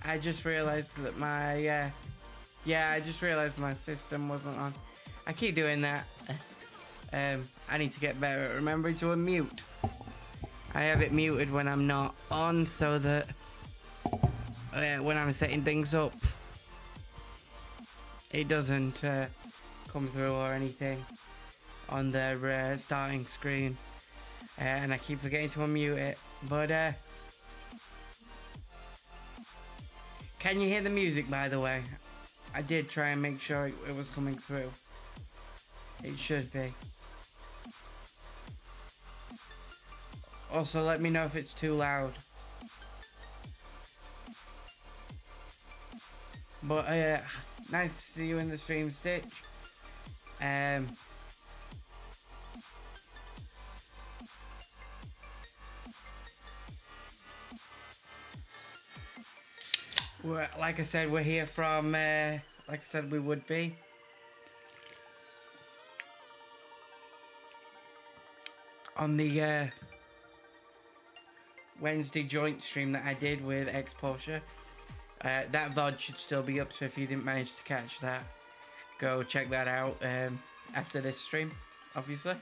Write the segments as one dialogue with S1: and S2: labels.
S1: I just realized that I just realized my system wasn't on. I keep doing that. I need to get better at remembering to unmute. I have it muted when I'm not on, so that when I'm setting things up, it doesn't come through or anything on the starting screen. And I keep forgetting to unmute it. But can you hear the music, by the way? I did try and make sure it was coming through. It should be. Also, let me know if it's too loud. But nice to see you in the stream, Stitch. Like I said, we're here from, like I said we would be. On the Wednesday joint stream that I did with X Porsche. That VOD should still be up, so if you didn't manage to catch that, go check that out after this stream, obviously.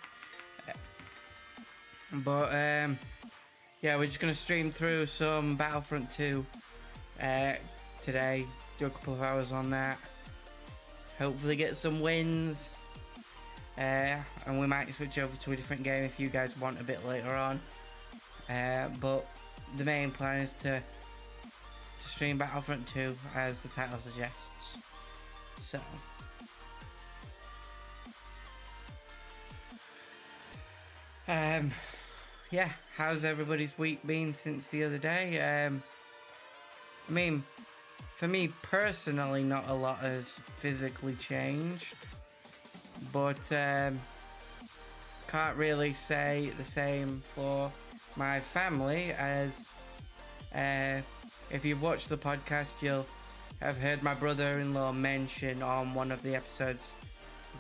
S1: But yeah, we're just going to stream through some Battlefront 2 today, do a couple of hours on that, hopefully get some wins, and we might switch over to a different game if you guys want a bit later on, but the main plan is to stream Battlefront 2 as the title suggests. So yeah, how's everybody's week been since the other day? I mean, for me personally, not a lot has physically changed, but can't really say the same for my family, as if you've watched the podcast, you'll have heard my brother-in-law mention on one of the episodes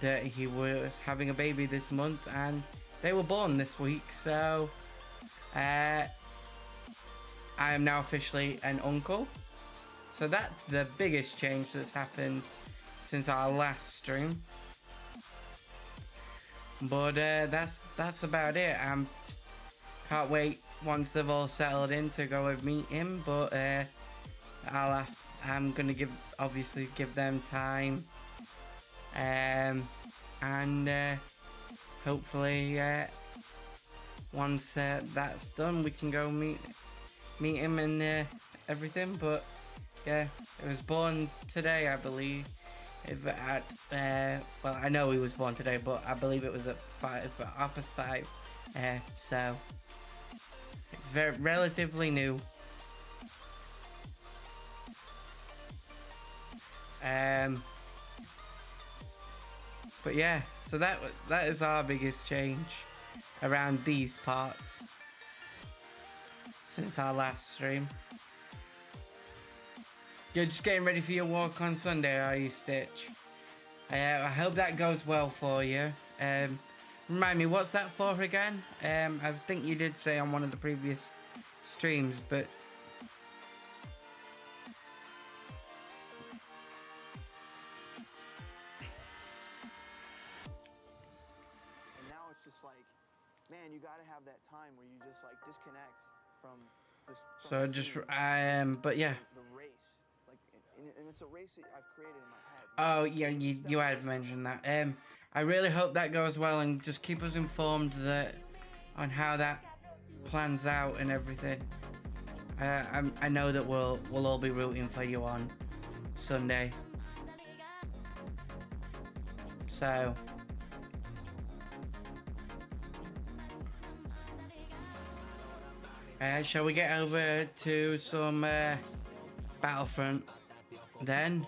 S1: that he was having a baby this month, and they were born this week, so I am now officially an uncle. So that's the biggest change that's happened since our last stream. But that's about it. Can't wait once they've all settled in to go and meet him. But I'm gonna obviously give them time, and hopefully once that's done, we can go meet him and everything. But yeah, it was born today, I believe. Well, I know he was born today, but I believe it was at 5:05. So it's relatively new. But yeah, so that is our biggest change around these parts since our last stream. You're just getting ready for your walk on Sunday, are you, Stitch? I hope that goes well for you. Remind me, what's that for again? I think you did say on one of the previous streams, but
S2: and now it's just like, man, you gotta have that time where you just like disconnect from this.
S1: So just but yeah.
S2: The race. And it's a race that I've created in my head.
S1: Oh yeah, you had mentioned that. I really hope that goes well, and just keep us informed on how that plans out and everything. I know that we'll all be rooting for you on Sunday. So shall we get over to some Battlefront then?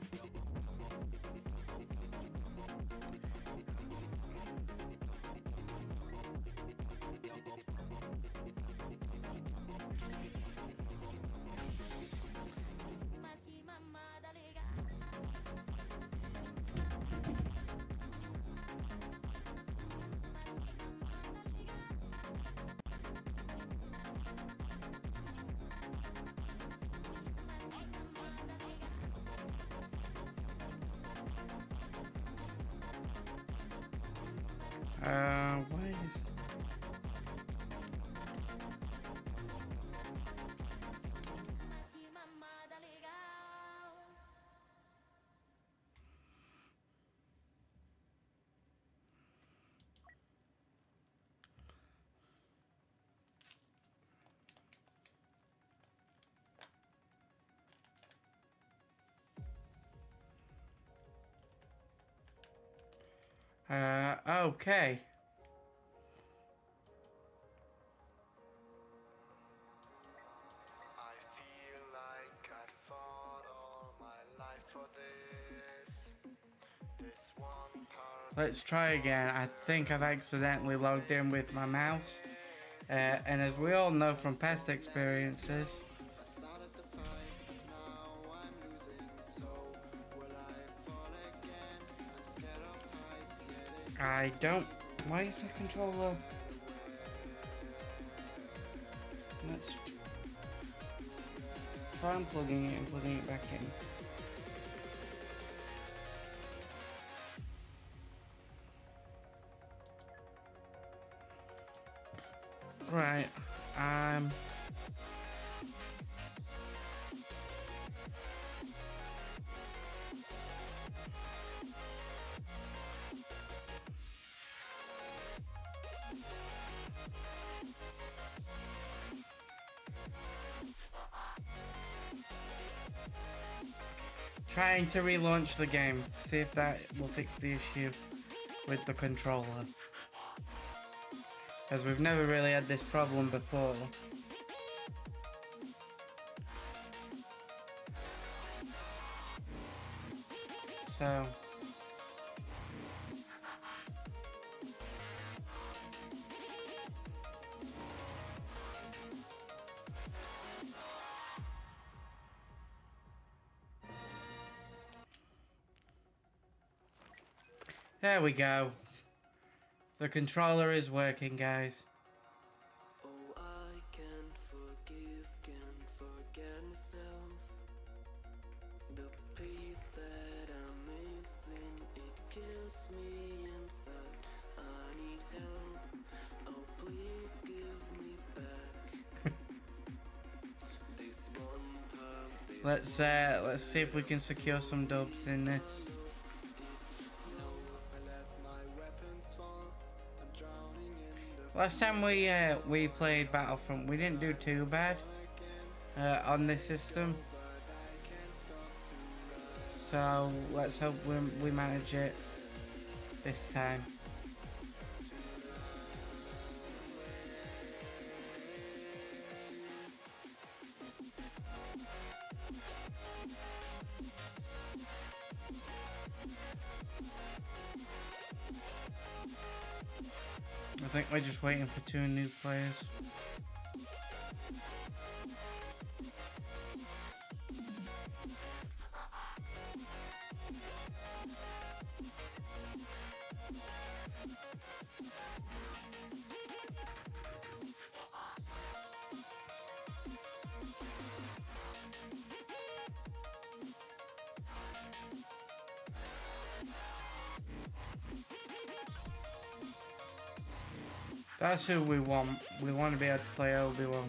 S1: Why is... Okay.
S3: I feel like I fought all my life for this one part.
S1: Let's try again. I think I've accidentally logged in with my mouse. And as we all know from past experiences,
S3: I started the fight, now I'm losing. So will I fall again? I'm scared of heights, yet
S1: I don't... Why is my controller... Let's try unplugging it and plugging it back in. Right, trying to relaunch the game, see if that will fix the issue with the controller. As we've never really had this problem before. So... There we go. The controller is working, guys.
S3: oh, I can't forgive, can't forget myself. The peace that I'm missing, it kills me inside. I need help, oh please give me back. This one time,
S1: Let's see if we can secure some dubs in this. Last time we played Battlefront, we didn't do too bad on this system. So let's hope we manage it this time. I think we're just waiting for 2 new players. That's who we want. We want to be able to play Obi-Wan.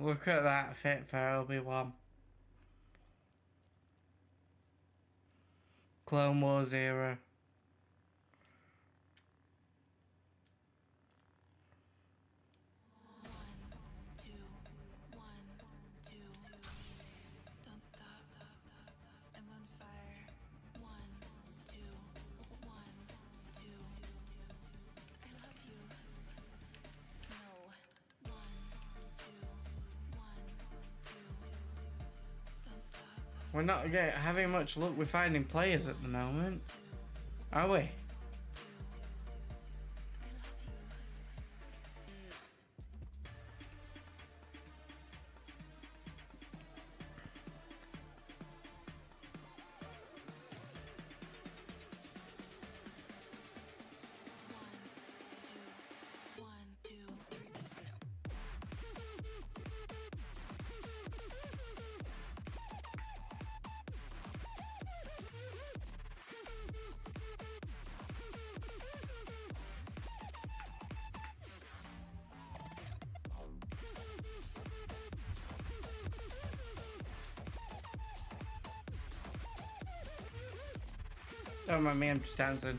S1: Look at that fit for Obi-Wan. Clone Wars era. We're not having much luck with finding players at the moment, are we? Don't mind me, I'm just dancing.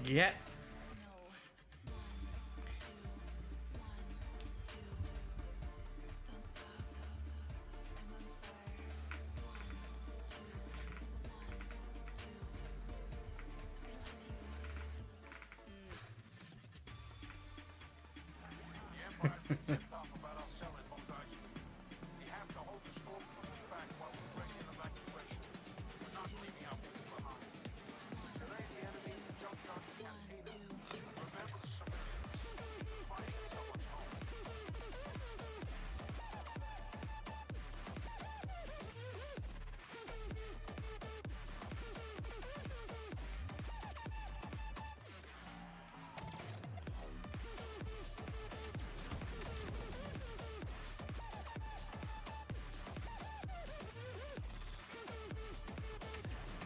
S1: Yep.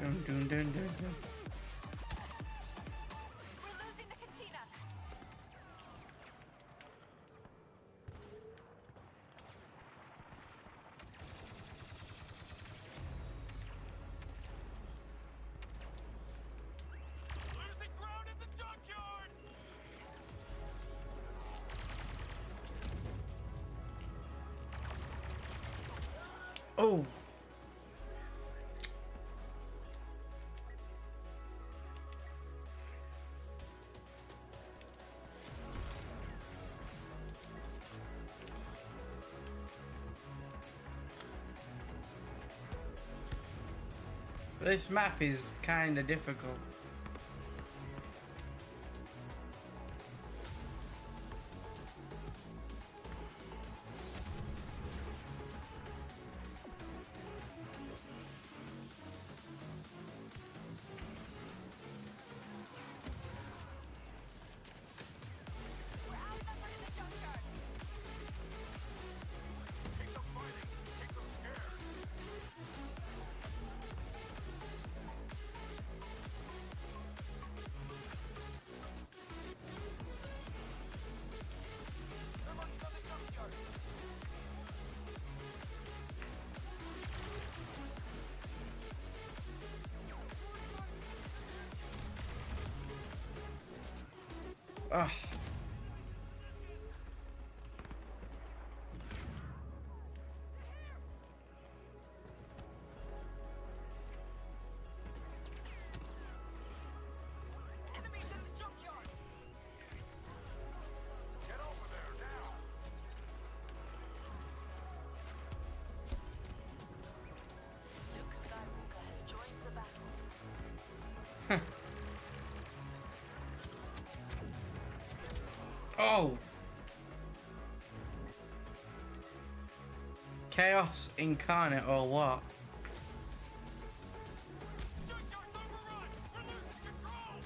S1: Dun, dun, dun, dun, dun.
S4: We're losing the cantina.
S5: Losing ground in the junkyard!
S1: Oh. This map is kind of difficult.
S4: We're outnumbered in the junkyard.
S5: Keep them fighting! Keep them scared! They're running on the junkyard!
S1: Ugh.
S5: Enemies in the junkyard! Get over there, now!
S4: Luke Skywalker has joined the battle.
S1: Oh. Chaos incarnate or what?
S5: Junkyard's overrun! We're losing control!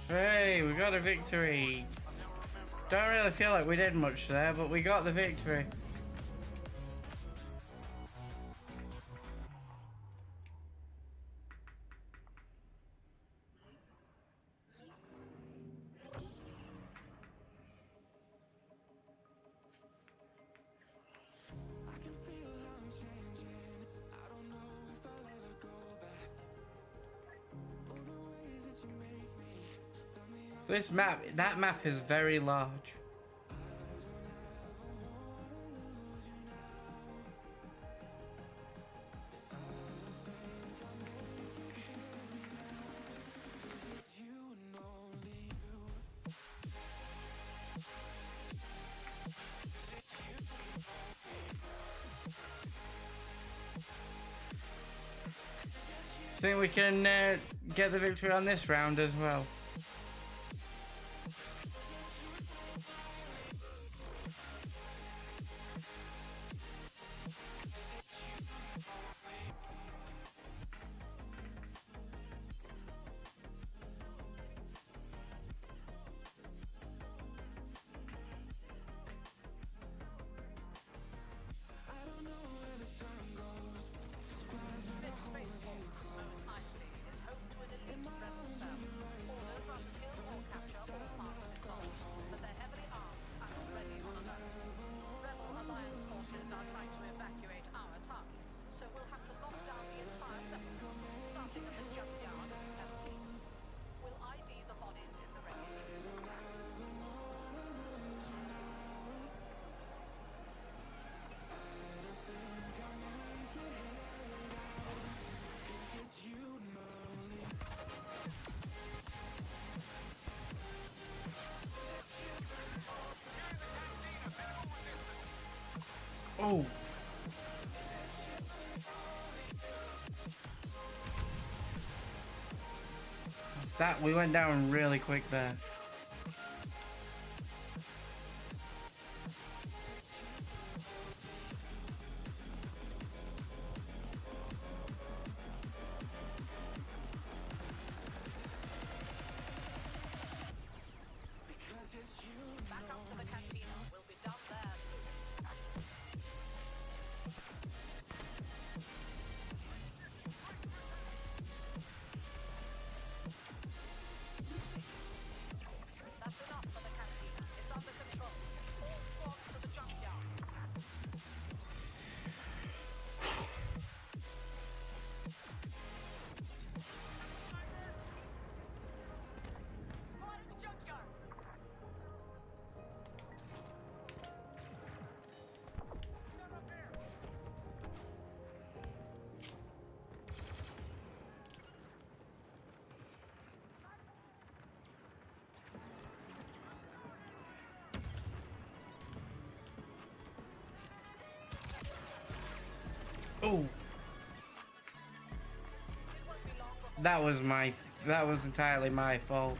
S1: Hey, we got a victory. Don't really feel like we did much there, but we got the victory.
S3: I can feel how I'm changing. I don't know if
S1: This map, that map is very large. Think we can get the victory on this round as well.
S4: This spaceport, known as Isley, is home to an elite rebel cell. Orders are to kill or capture all part of the colony, but they're heavily armed and already on alert. Rebel Alliance forces are trying to evacuate our targets, so we'll have to lock down the entire settlement, starting at the junkyard of canteen. We'll ID the bodies in the wreckage.
S1: Oh. That, we went down really quick there.
S4: Back up to the cantina. We'll be down there soon. That's enough for the cantina. It's under control. All squads to the junkyard. Squad in the junkyard. Stand up here.
S1: Oh. That was entirely my fault.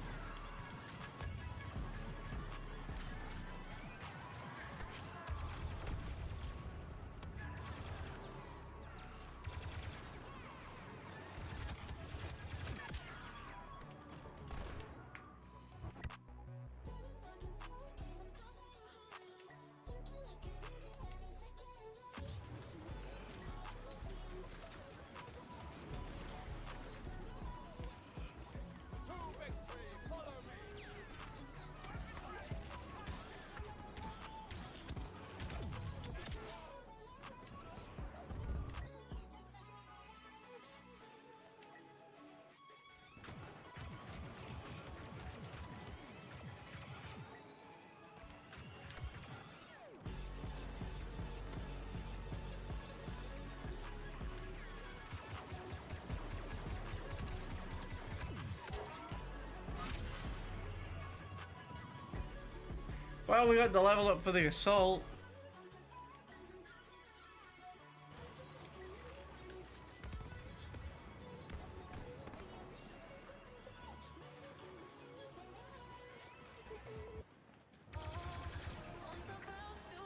S1: Well, we got the level up for the assault.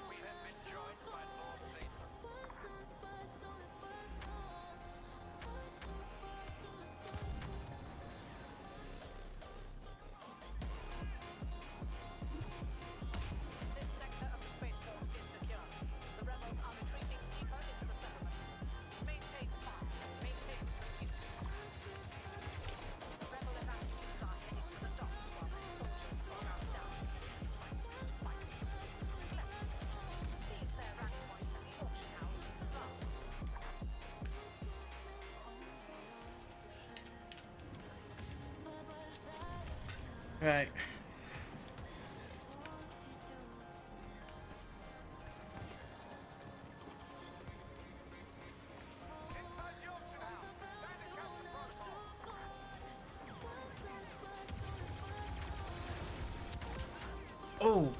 S5: We have been joined by Lord Satan.
S4: This sector of the spaceport is secure. The rebels are retreating deeper into the settlement. Maintain fire. Maintain pursuit. The rebel evacuees are heading to the docks while their soldiers lock us down. Fight. Clever. Seize their rally points at the auction house and bazaar.
S1: Right. Oh.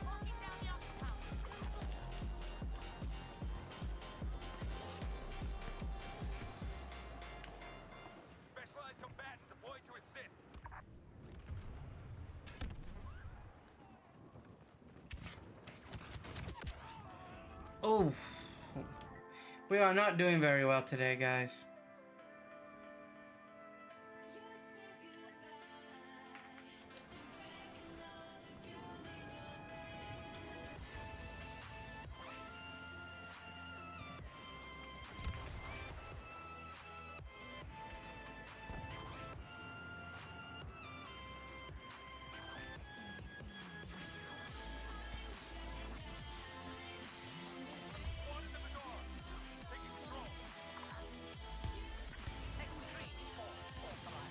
S4: Walking down the upper path.
S5: Specialized combatant deployed to assist.
S1: Oh. We are not doing very well today, guys.
S5: One in the bazaar. Taking control.
S4: Extreme force authorized.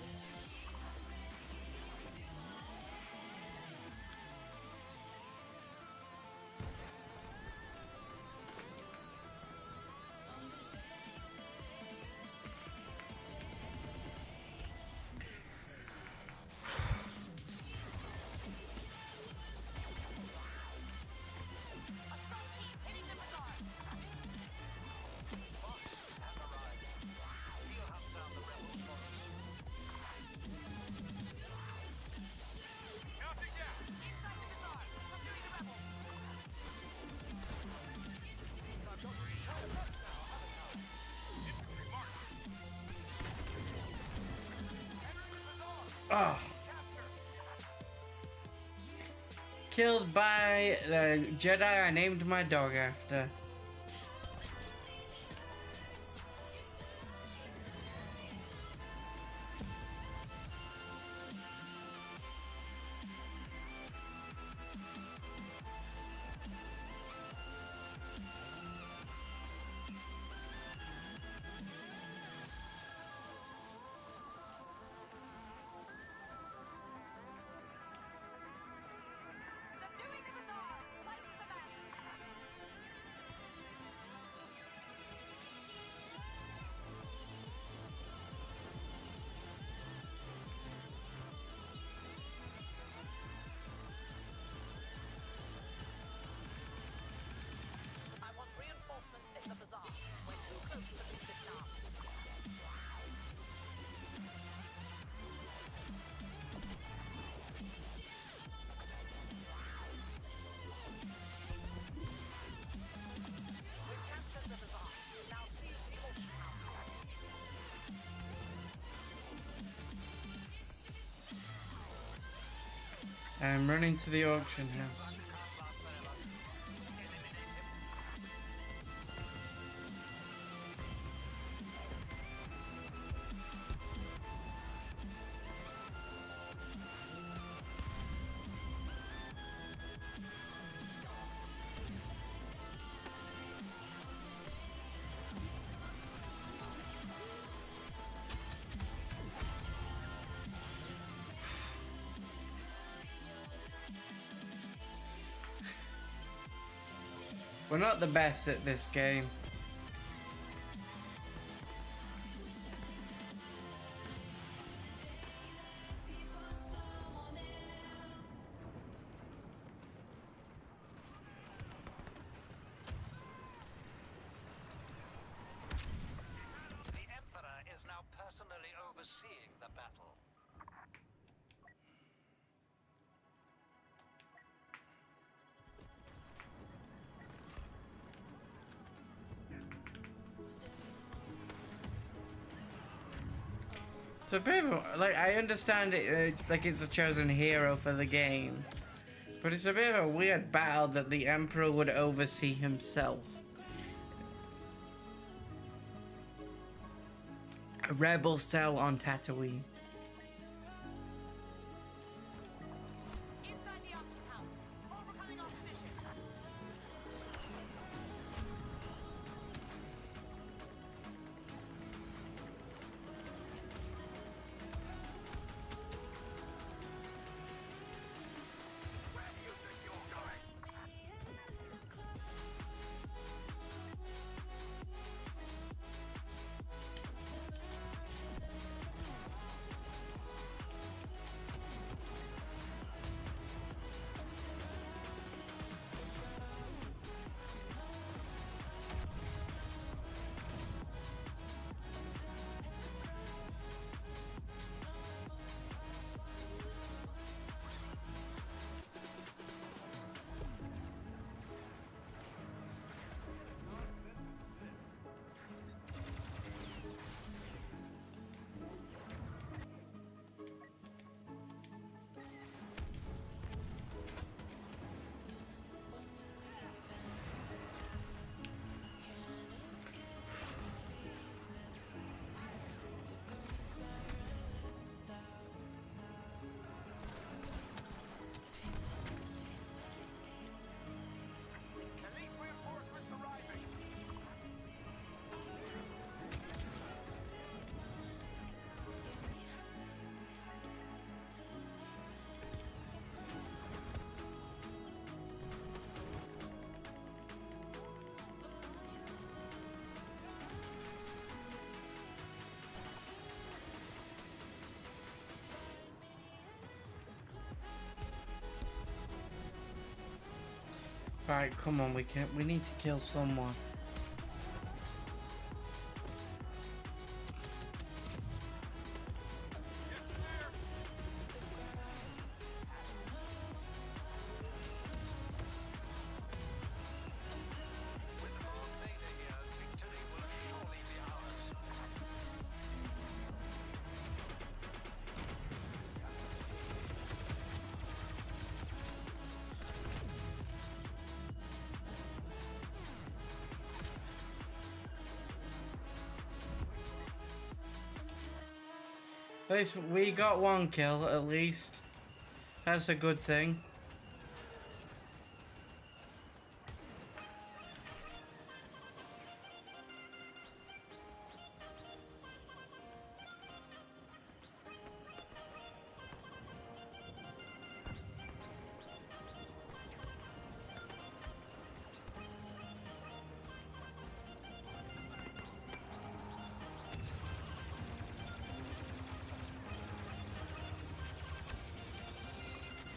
S4: Assault team hitting the bazaar.
S5: Bosses have arrived. We'll hunt down the rebels for us. Counting down.
S4: Inside the bazaar. Subduing the rebels.
S5: I've got three nuts now, haven't I? Infantry march. Enter the bazaar.
S1: Ah.
S5: Capture.
S1: Killed by the Jedi I named my dog after.
S4: Subduing the bazaar. Fighting the best. I want reinforcements in the bazaar. We're too close to beat it now. We've captured the bazaar. Now seize the auction house.
S1: I'm running to the auction house. We're not the best at this game.
S5: The Emperor is now personally overseeing the battle.
S1: It's a bit of a, like, I understand it, like it's a chosen hero for the game, but it's a bit of a weird battle that the Emperor would oversee himself. A rebel cell on Tatooine.
S4: Inside the auction house. Overcoming opposition.
S1: Right, come on, we need to kill someone.
S5: With the Lord Vader here, victory will surely be ours.
S1: At least we got one kill, at least. That's a good thing.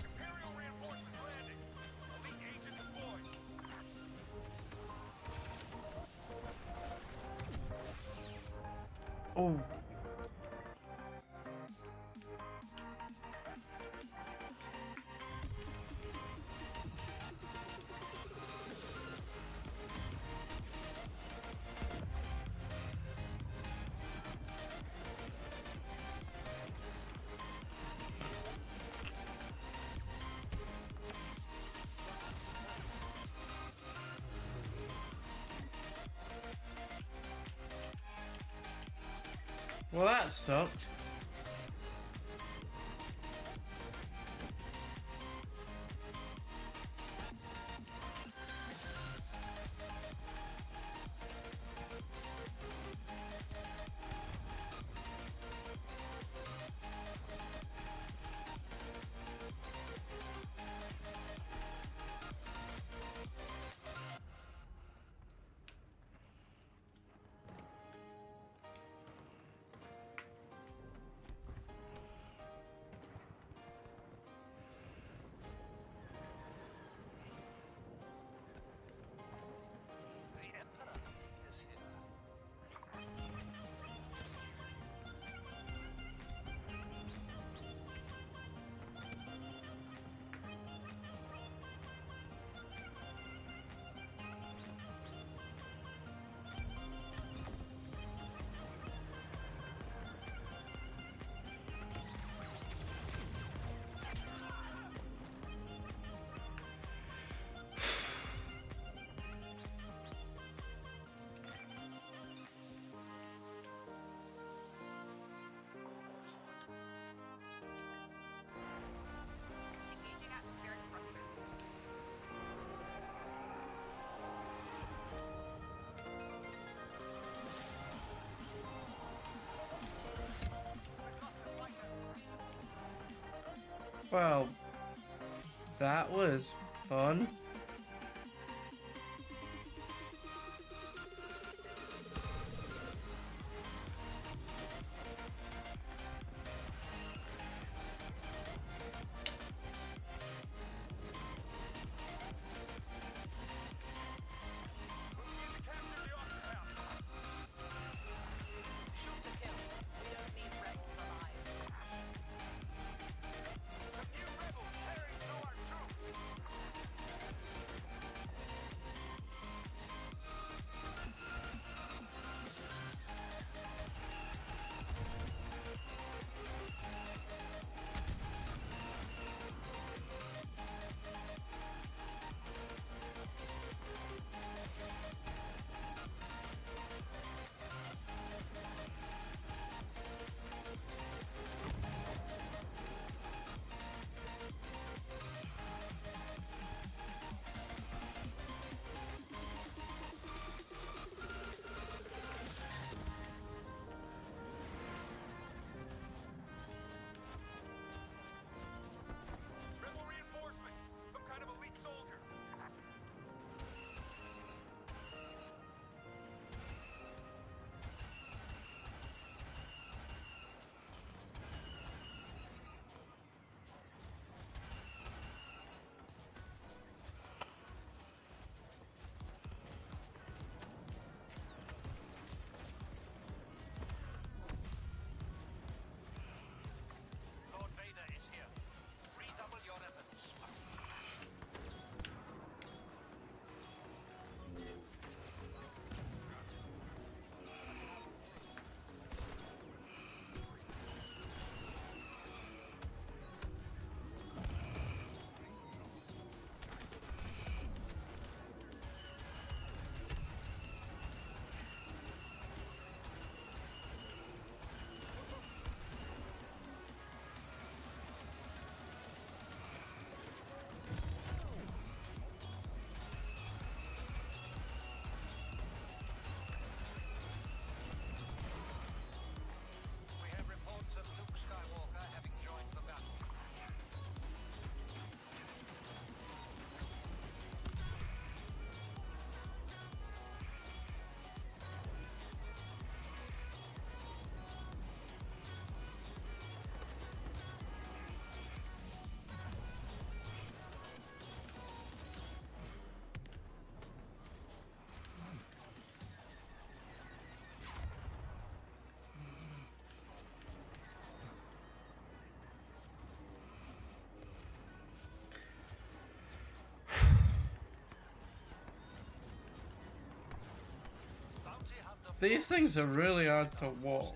S5: Imperial reinforcements landing. Elite agent deployed.
S1: Oh. Well, that sucked.
S5: The Emperor is here.
S4: Engaging atmospheric pressure.
S1: Well, that was fun.
S5: Capture the occupier.
S4: Shoot to kill. We don't need rebels alive.
S5: A new rebel tearing through our troops.
S1: These things are really hard to walk.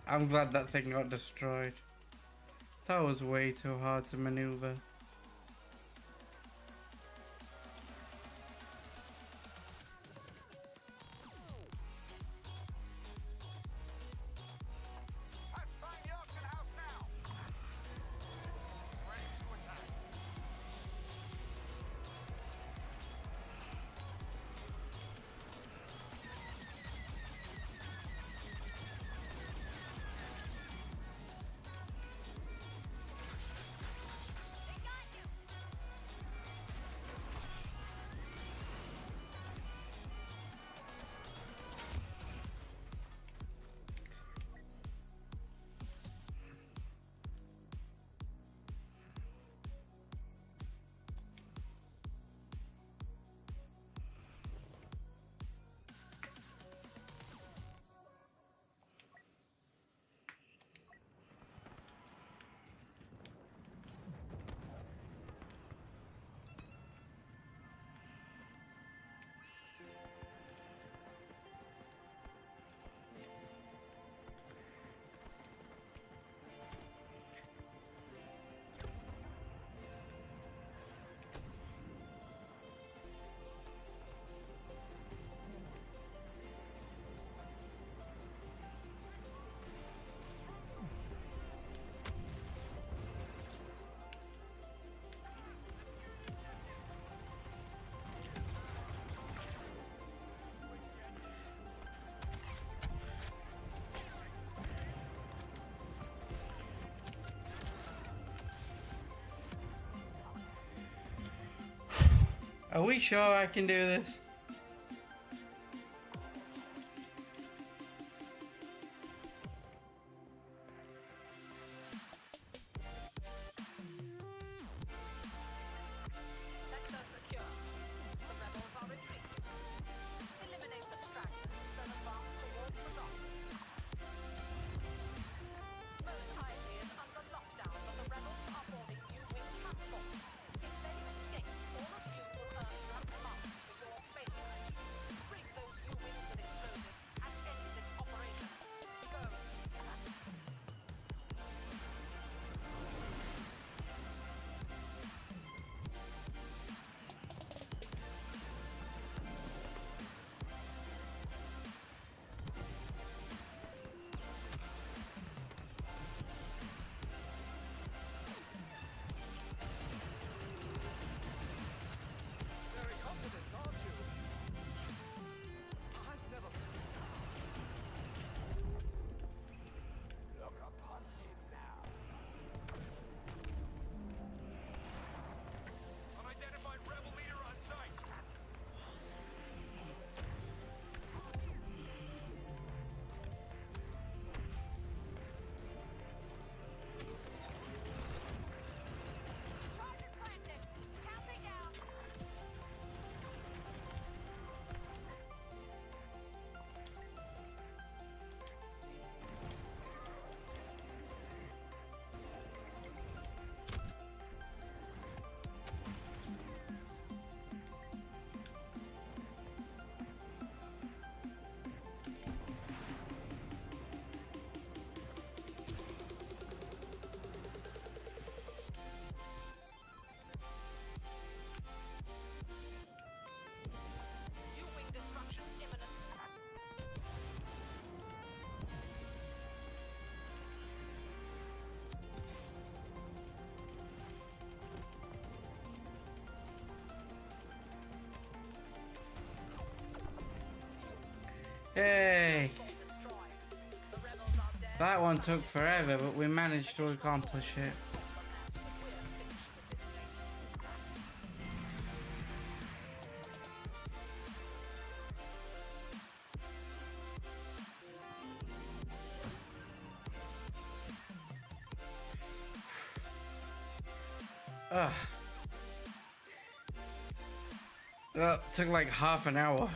S1: I'm glad that thing got destroyed. That was way too hard to maneuver.
S5: Find the auction house now. Ready to attack.
S1: Are we sure I can do this?
S4: Sector secure. The rebels are retreating. Eliminate the stragglers and advance towards the docks. Most Highly is under lockdown, but the rebels are boarding U-wing transports. If they escape, all of you will earn rank marks for your failure. Bring those U-wings with explosives and end this operation. Go.
S5: Very confident, aren't you? I've never. Look upon him now. Unidentified rebel leader on site.
S4: Target planted. Counting down. U-wing destruction imminent.
S1: Yay!
S4: All destroyed. The rebels are dead.
S1: That one took forever, but we managed to accomplish it. Ugh. Well, took like half an hour.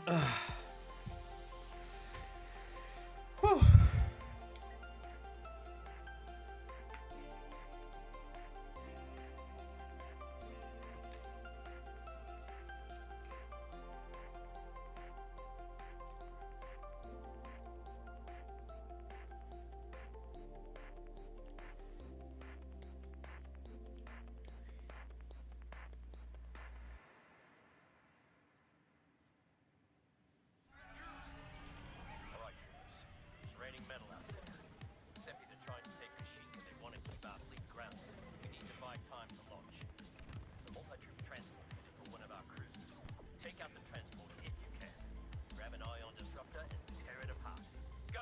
S1: Whew.
S5: Alright, troopers. It's raining metal out there. Seppies are trying to take the sheet, but they want to keep our fleet grounded. We need to buy time to launch. It's a multi-troop transport headed for one of our cruisers. Take out the transport if you can. Grab an ion disruptor and tear it apart. Go!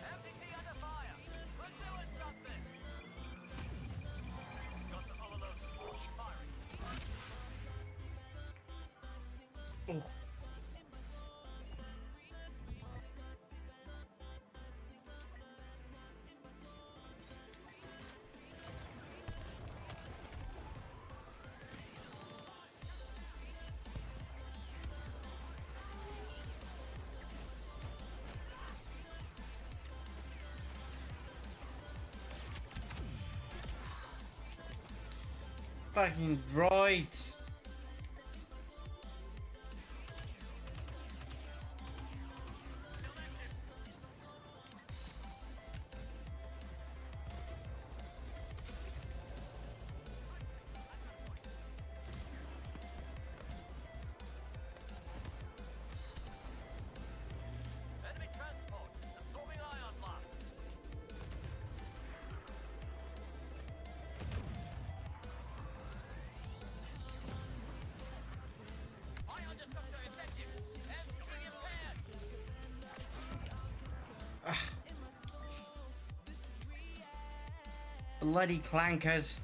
S5: MDT under fire! We're doing something! Got the hull loaded. Keep firing.
S1: Oh. Fucking droids.
S5: Enemy transport! Absorbing ion blast! Ion disruptor effective! MDT impaired!
S1: Bloody clankers.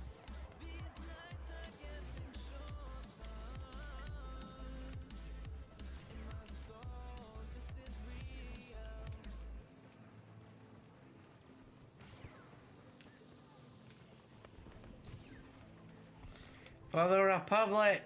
S1: For the Republic.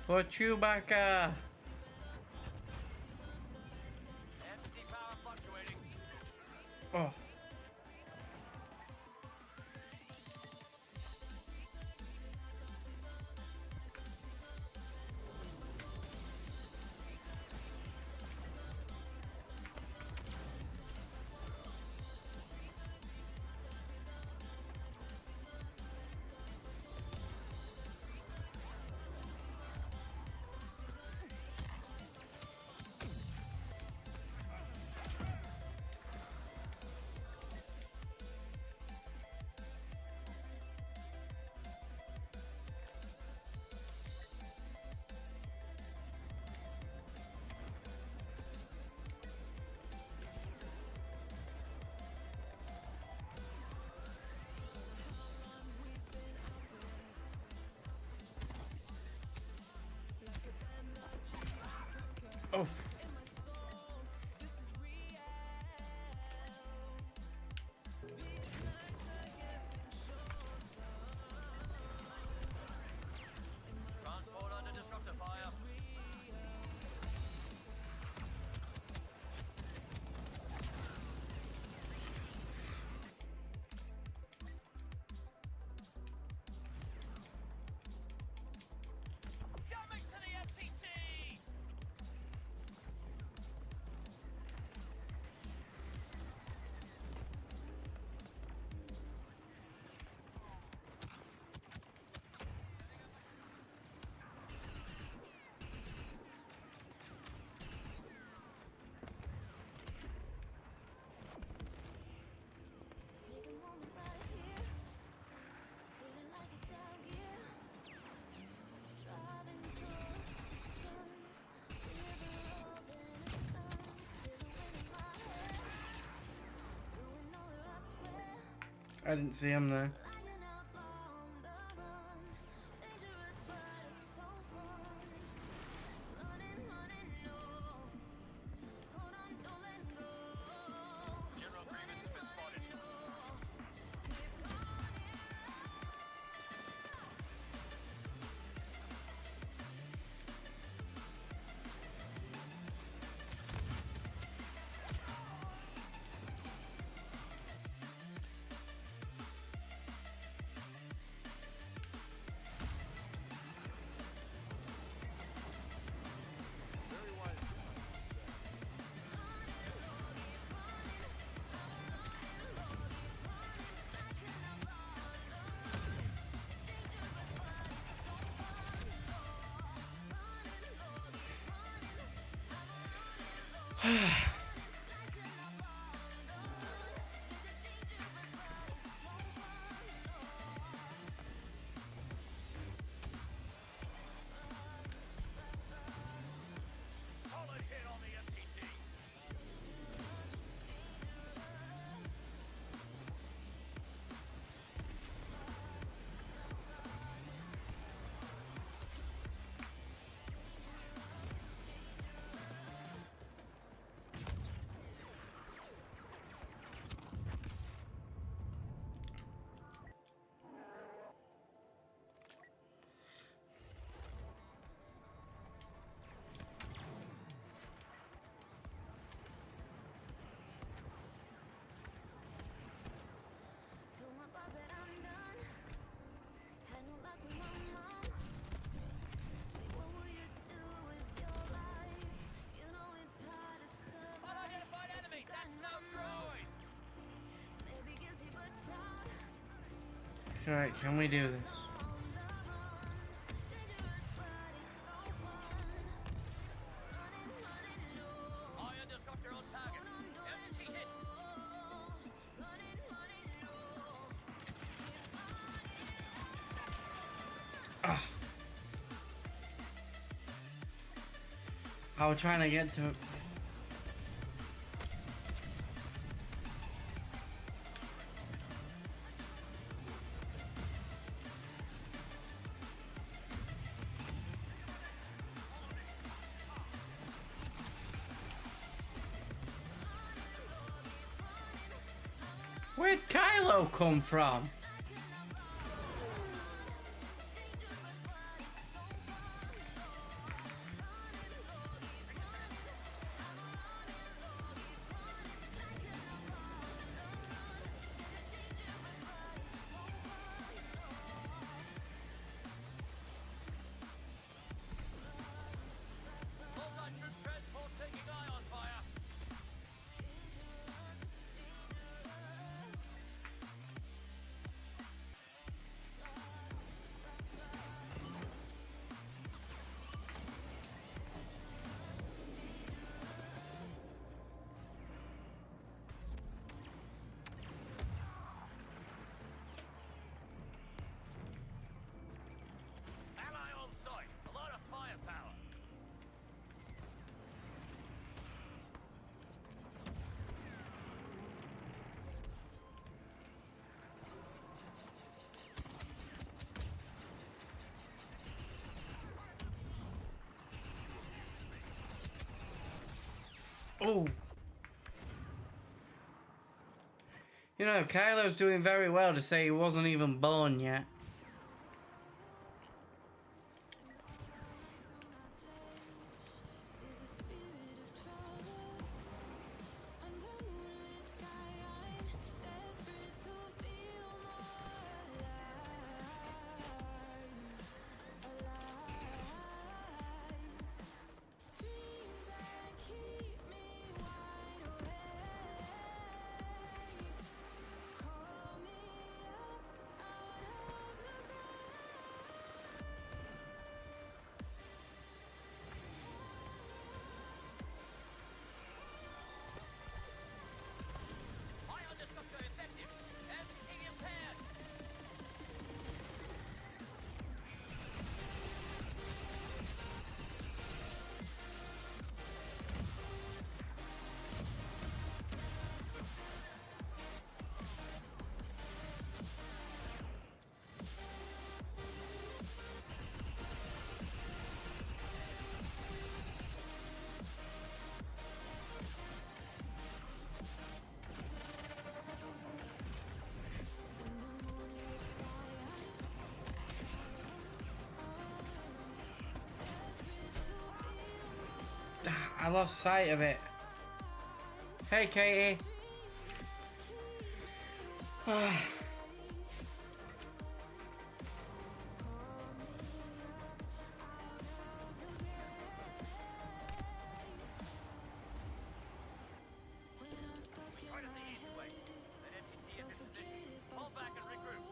S1: For Chewbacca.
S5: MDT power fluctuating.
S1: Oh. I didn't see him there.
S5: General Grievous has been spotted. Solid hit on the MPT.
S6: Told my boss that I'm done. Had no luck with my mom. Say, what will you do with your life? You know it's hard to survive.
S5: Unidentified enemy. That's no droid.
S6: Maybe guilty but proud.
S1: Alright, can we do this?
S6: On the run. Dangerous but it's so fun. Running low.
S5: Iron disruptor on target. MPT hit.
S6: Running low.
S1: I was trying to get to. Where'd Kylo come from?
S5: Multi-troop transport taking ion fire. Ally on site. A lot of firepower.
S1: Oh. You know, Kylo's doing very well to say he wasn't even born yet. I lost sight of it. Hey, Katie.
S5: Try to the east way. That NPC is in position. Fall back and regroup.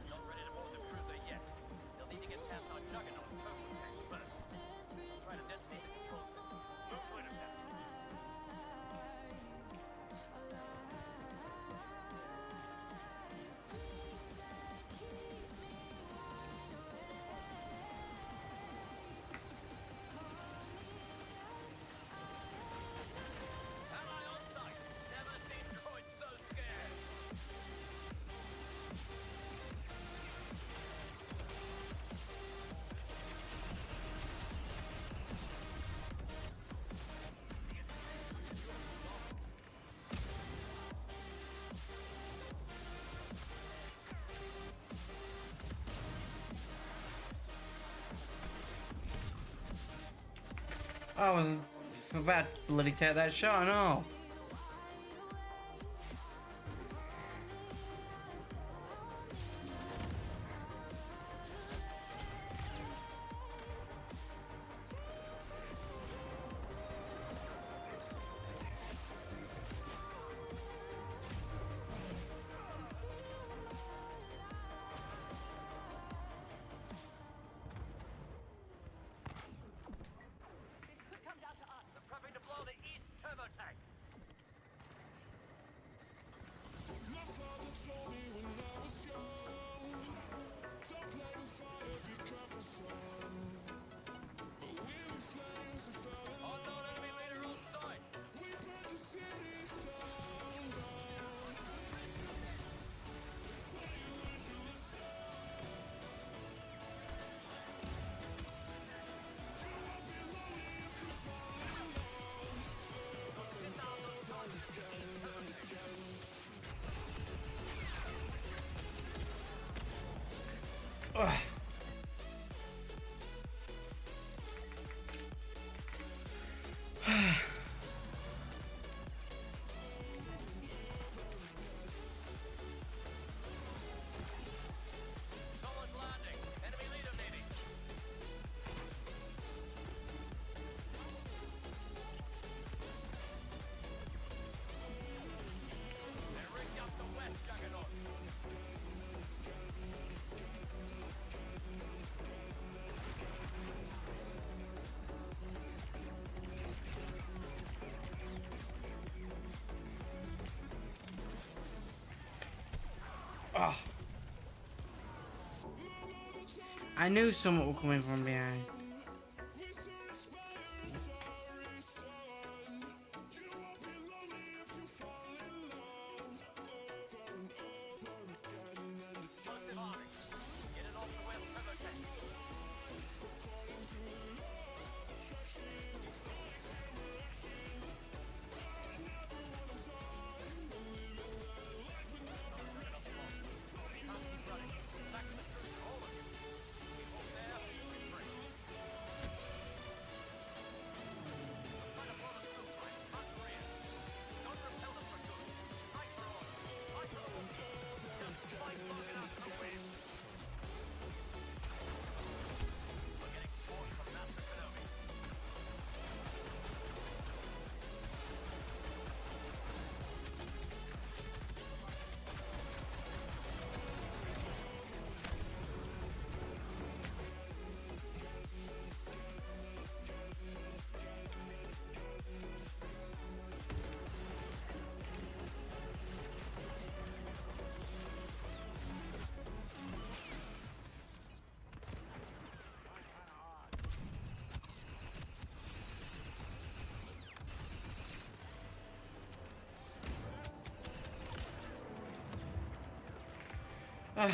S5: Not ready to move the cruiser yet. They'll need to get past our juggernaut turbo tank first. Try to detonate the control system. Move to intercept. Ally on sight. Never seen Croyd so scared.
S1: I wasn't about to bloody take that shot, no.
S4: This could come down to us.
S5: They're prepping to blow the east turbo tank. Unknown enemy leader on sight.
S1: Ugh.
S5: Someone's landing. Enemy leader maybe. They're rigging up the west juggernaut.
S1: Oh. I knew someone was coming from behind.
S5: Positive arming. Get it off the west turbo tank.
S1: Ugh.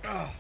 S1: Oh.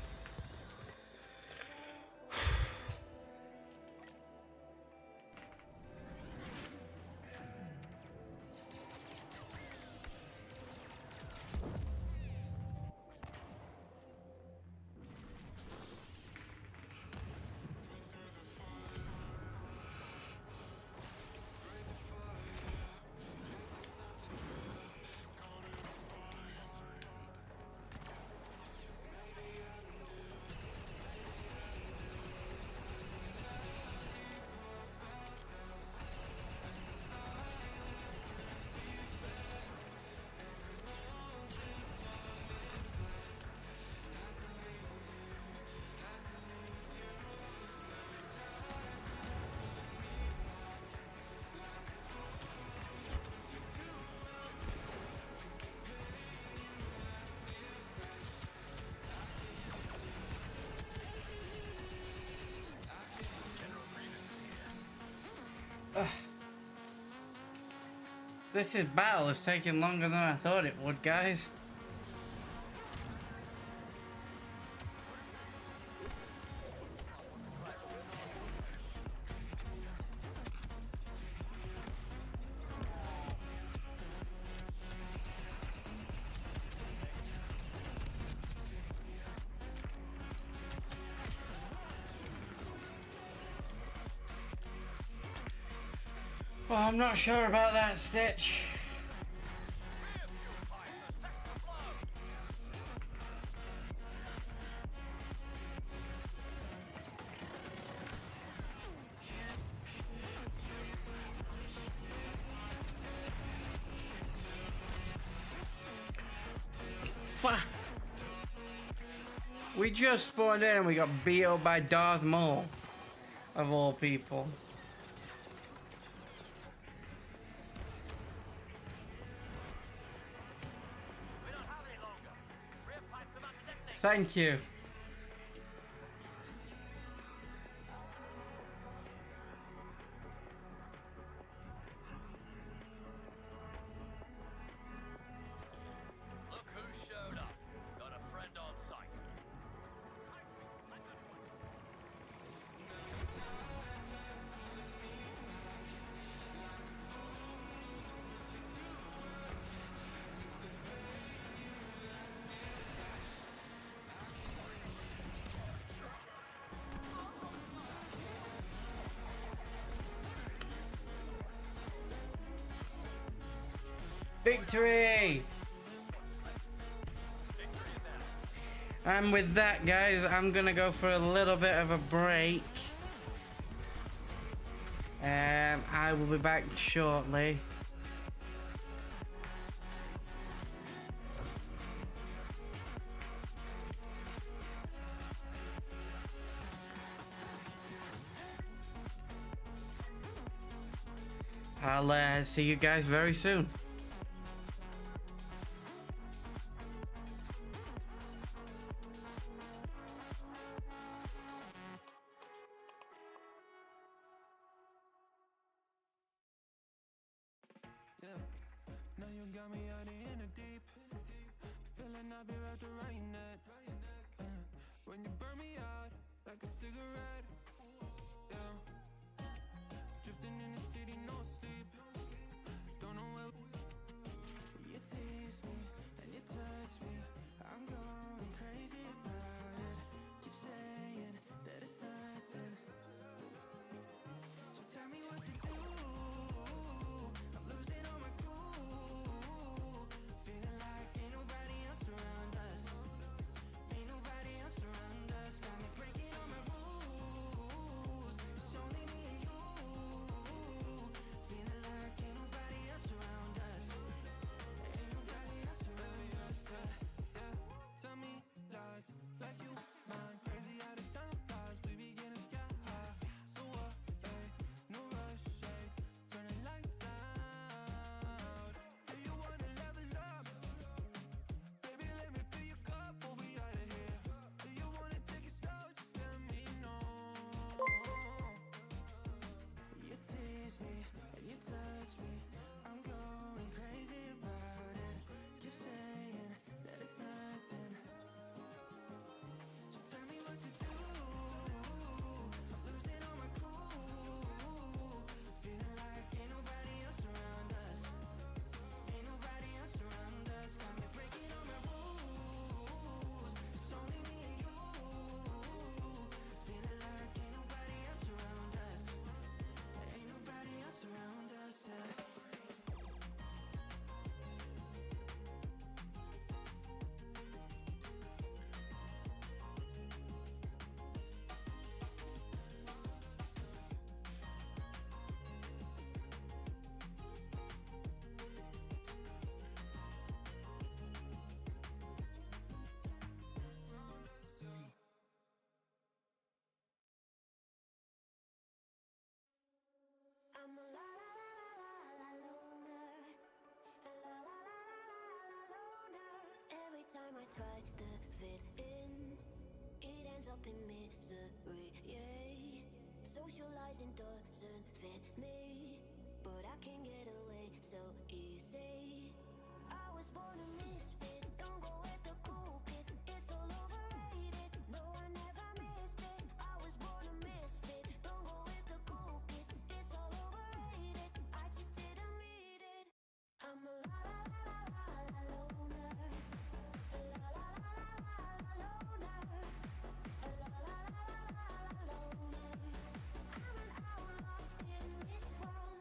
S1: Ugh. This battle is taking longer than I thought it would, guys. Well, I'm not sure about that, Stitch. Fuck. We just spawned in and we got beat up by Darth Maul, of all people. Thank you.
S5: Look who showed up. Got a friend on site.
S1: Victory! And with that, guys, I'm gonna go for a little bit of a break. I will be back shortly. I'll see you guys very soon.
S7: Now you got me out in the deep. Feeling I'll be wrapped around your neck. When you burn me out like a cigarette. Yeah. Drifting in the city, no sleep. Don't know where. You tease me and you touch me. I'm going crazy about it. Keep saying that it's nothing. So tell me what to do. I'm losing all my cool. Feeling like ain't nobody else around us.
S6: doesn't fit me, but I can get away so easy. I was born a misfit, don't go with the cool kids, it's all overrated. No, I never missed it. I was born a misfit, don't go with the cool kids, it's all overrated. I just didn't need it. I'm a la la la la la la loner. A la la la la la la loner. A la la la la la la loner. I'm an outlaw in this world.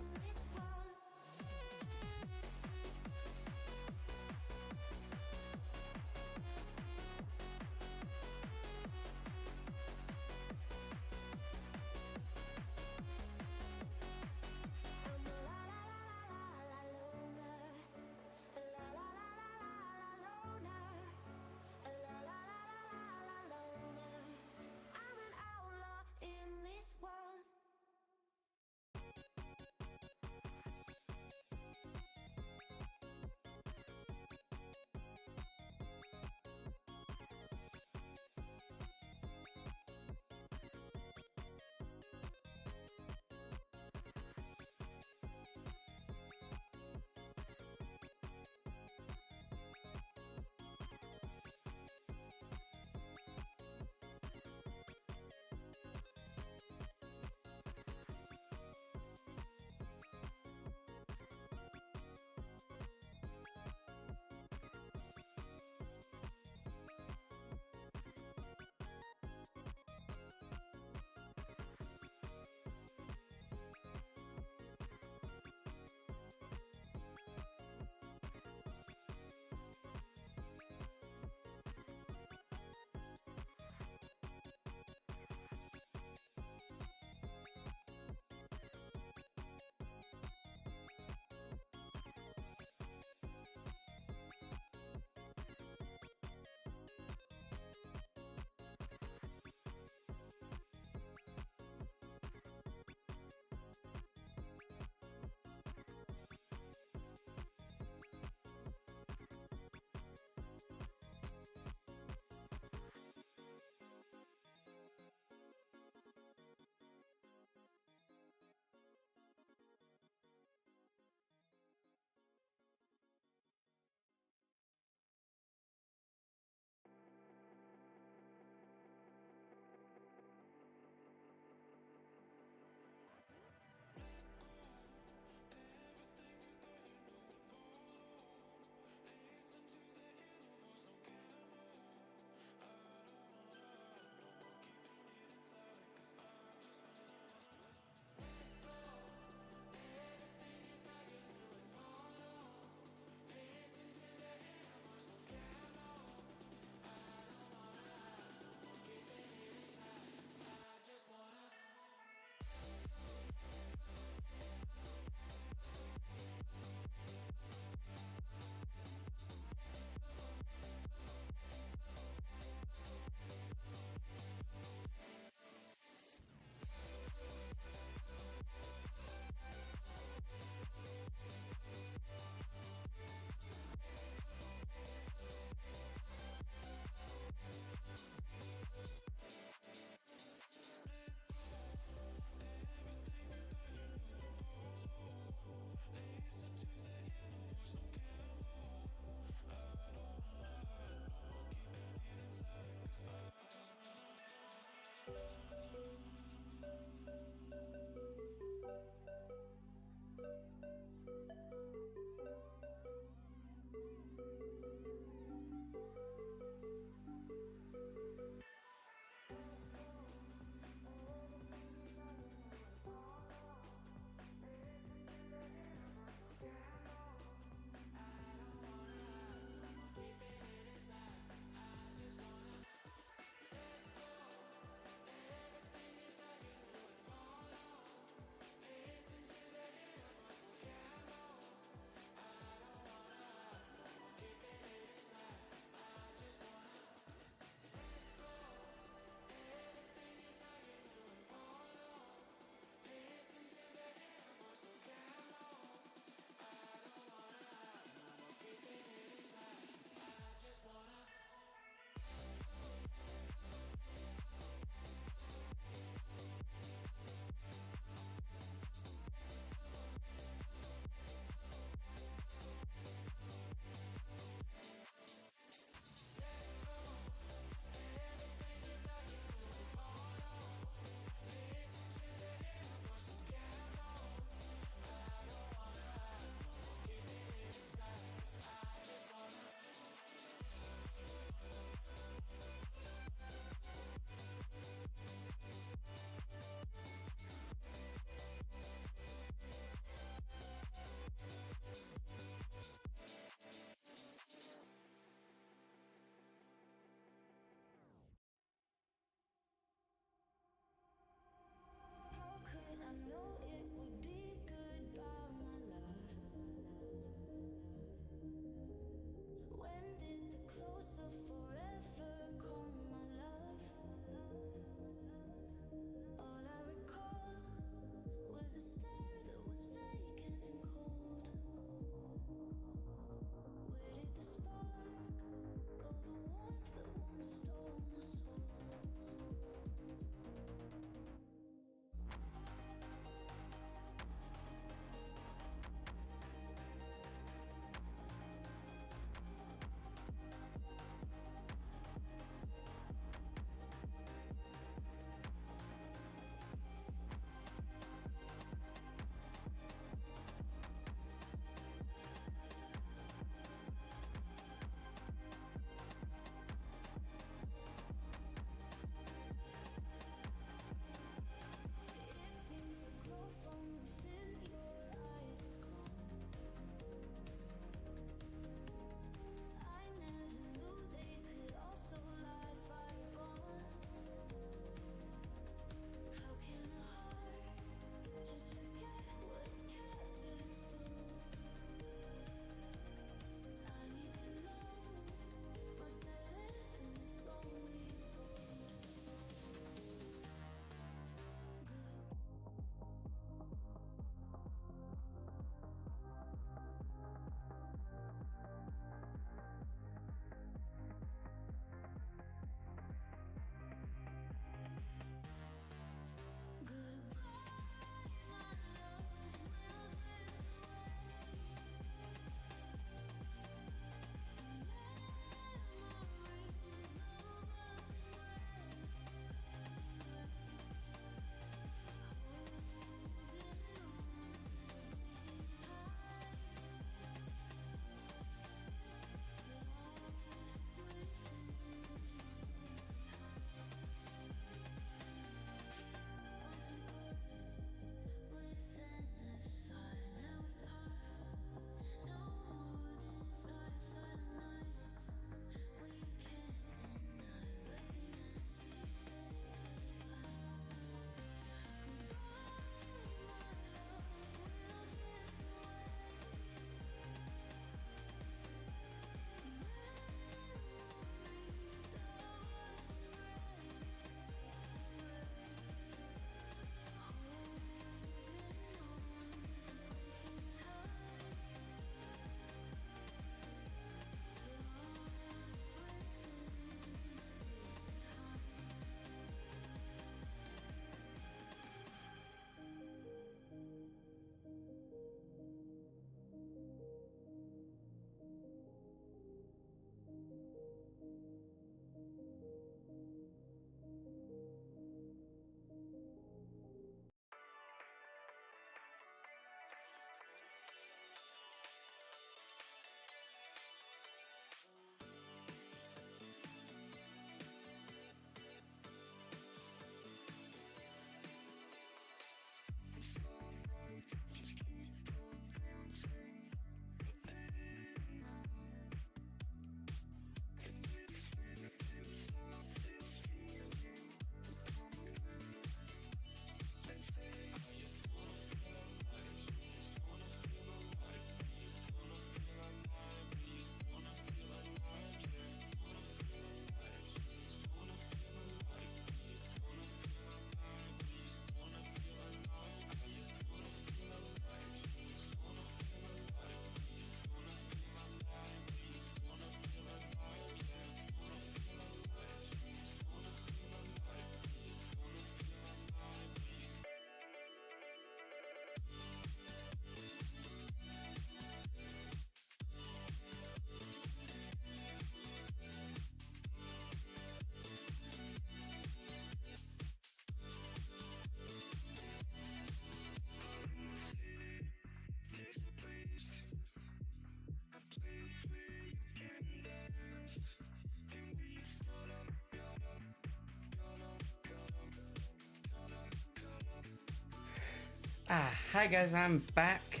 S1: Hi guys, I'm back.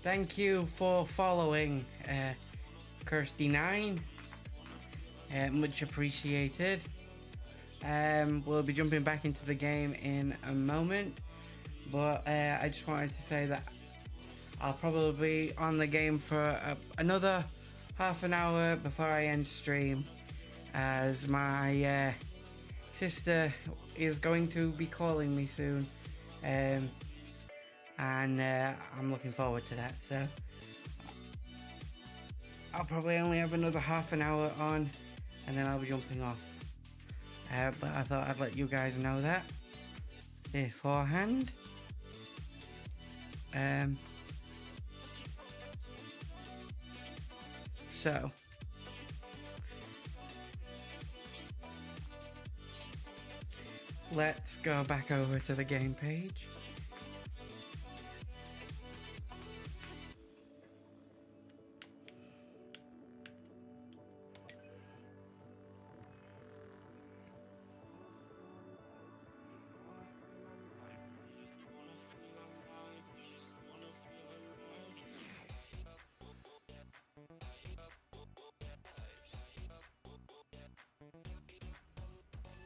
S1: Thank you for following Kirsty9. Much appreciated. We'll be jumping back into the game in a moment, but I just wanted to say that I'll probably be on the game for another half an hour before I end stream, as my sister is going to be calling me soon, and I'm looking forward to that. So I'll probably only have another half an hour on, and then I'll be jumping off. But I thought I'd let you guys know that beforehand. So let's go back over to the game page.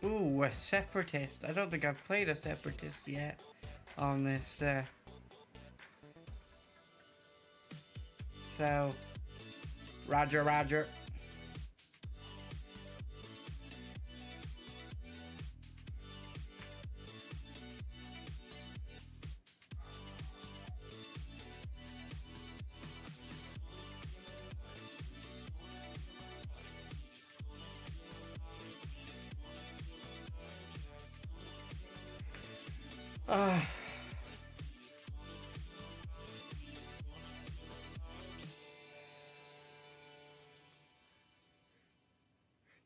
S1: Ooh, a separatist. I don't think I've played a separatist yet on this. So, Roger, Roger.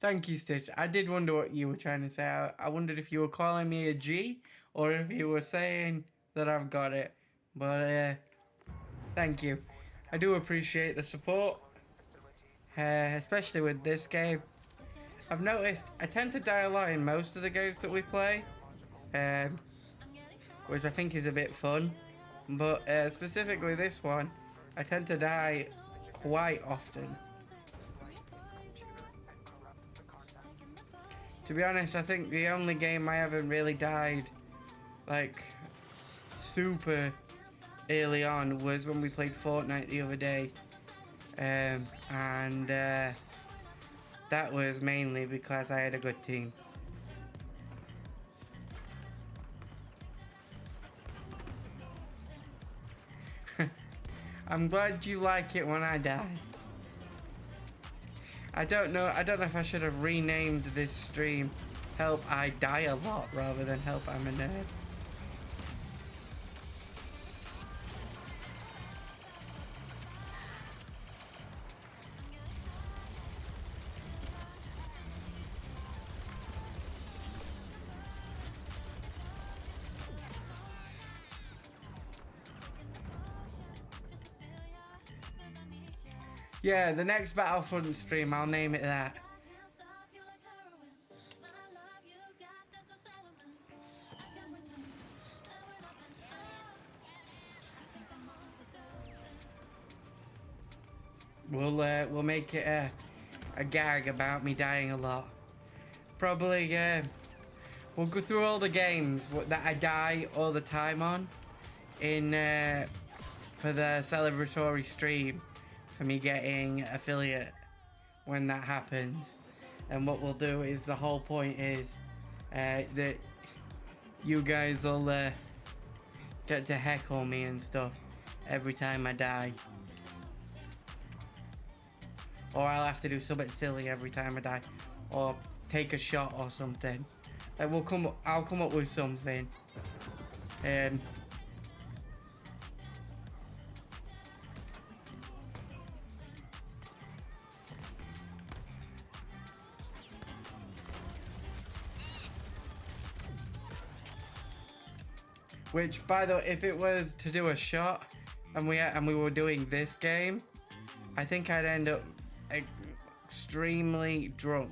S1: Thank you, Stitch. I did wonder what you were trying to say. I wondered if you were calling me a G or if you were saying that I've got it. But thank you. I do appreciate the support, especially with this game. I've noticed I tend to die a lot in most of the games that we play, which I think is a bit fun. But specifically this one, I tend to die quite often. To be honest, I think the only game I haven't really died, like, super early on was when we played Fortnite the other day. And that was mainly because I had a good team. I'm glad you like it when I die. I don't know if I should have renamed this stream Help I Die a Lot rather than Help I'm a Nerd. Yeah, the next Battlefront stream, I'll name it that. We'll make it a gag about me dying a lot. Probably we'll go through all the games that I die all the time on in for the celebratory stream. For me getting affiliate when that happens. And what we'll do is, the whole point is that you guys will get to heckle me and stuff every time I die. Or I'll have to do something silly every time I die. Or take a shot or something. Like I'll come up with something. Which, by the way, if it was to do a shot and we were doing this game, I think I'd end up extremely drunk.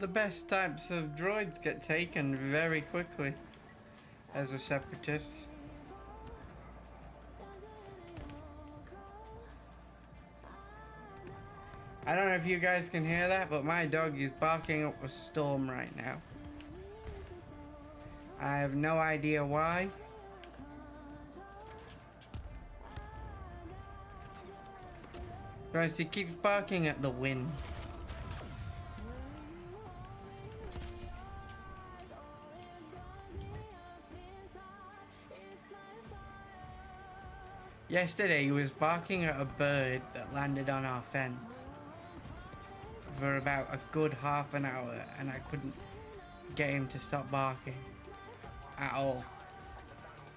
S1: the best types of droids get taken very quickly as a separatist. I don't know if you guys can hear that, but my dog is barking up a storm right now. I have no idea why. Guys, he keeps barking at the wind. Yesterday he was barking at a bird that landed on our fence for about a good half an hour, and I couldn't get him to stop barking at all.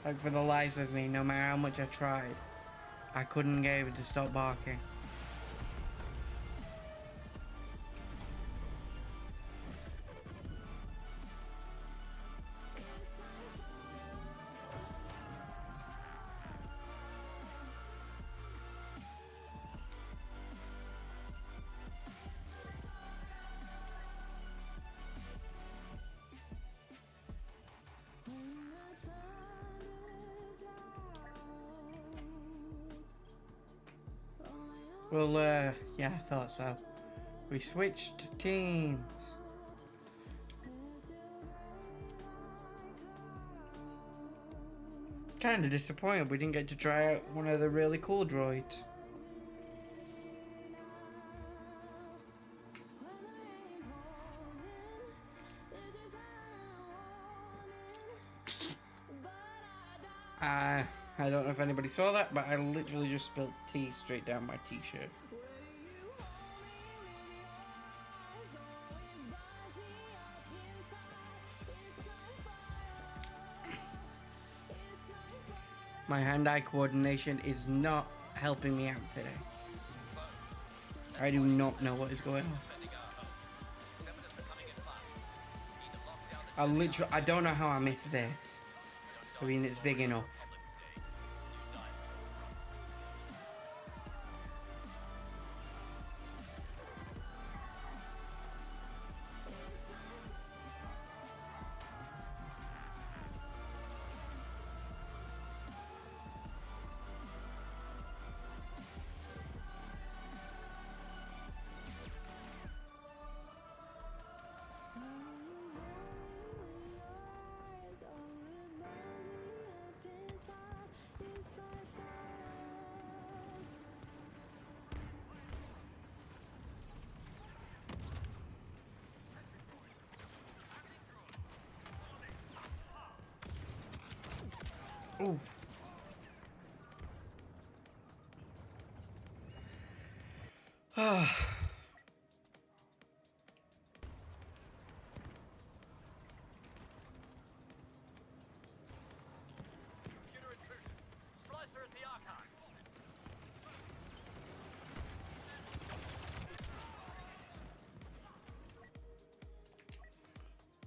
S1: Like, for the life of me, no matter how much I tried, I couldn't get him to stop barking. Well, yeah, I thought so. We switched teams. Kinda disappointed we didn't get to try out one of the really cool droids. I don't know if anybody saw that, but I literally just spilled tea straight down my t-shirt. My hand-eye coordination is not helping me out today. I do not know what is going on. I don't know how I missed this. I mean, it's big enough. Ooh.
S5: Computer intrusion. Slicer at the archive.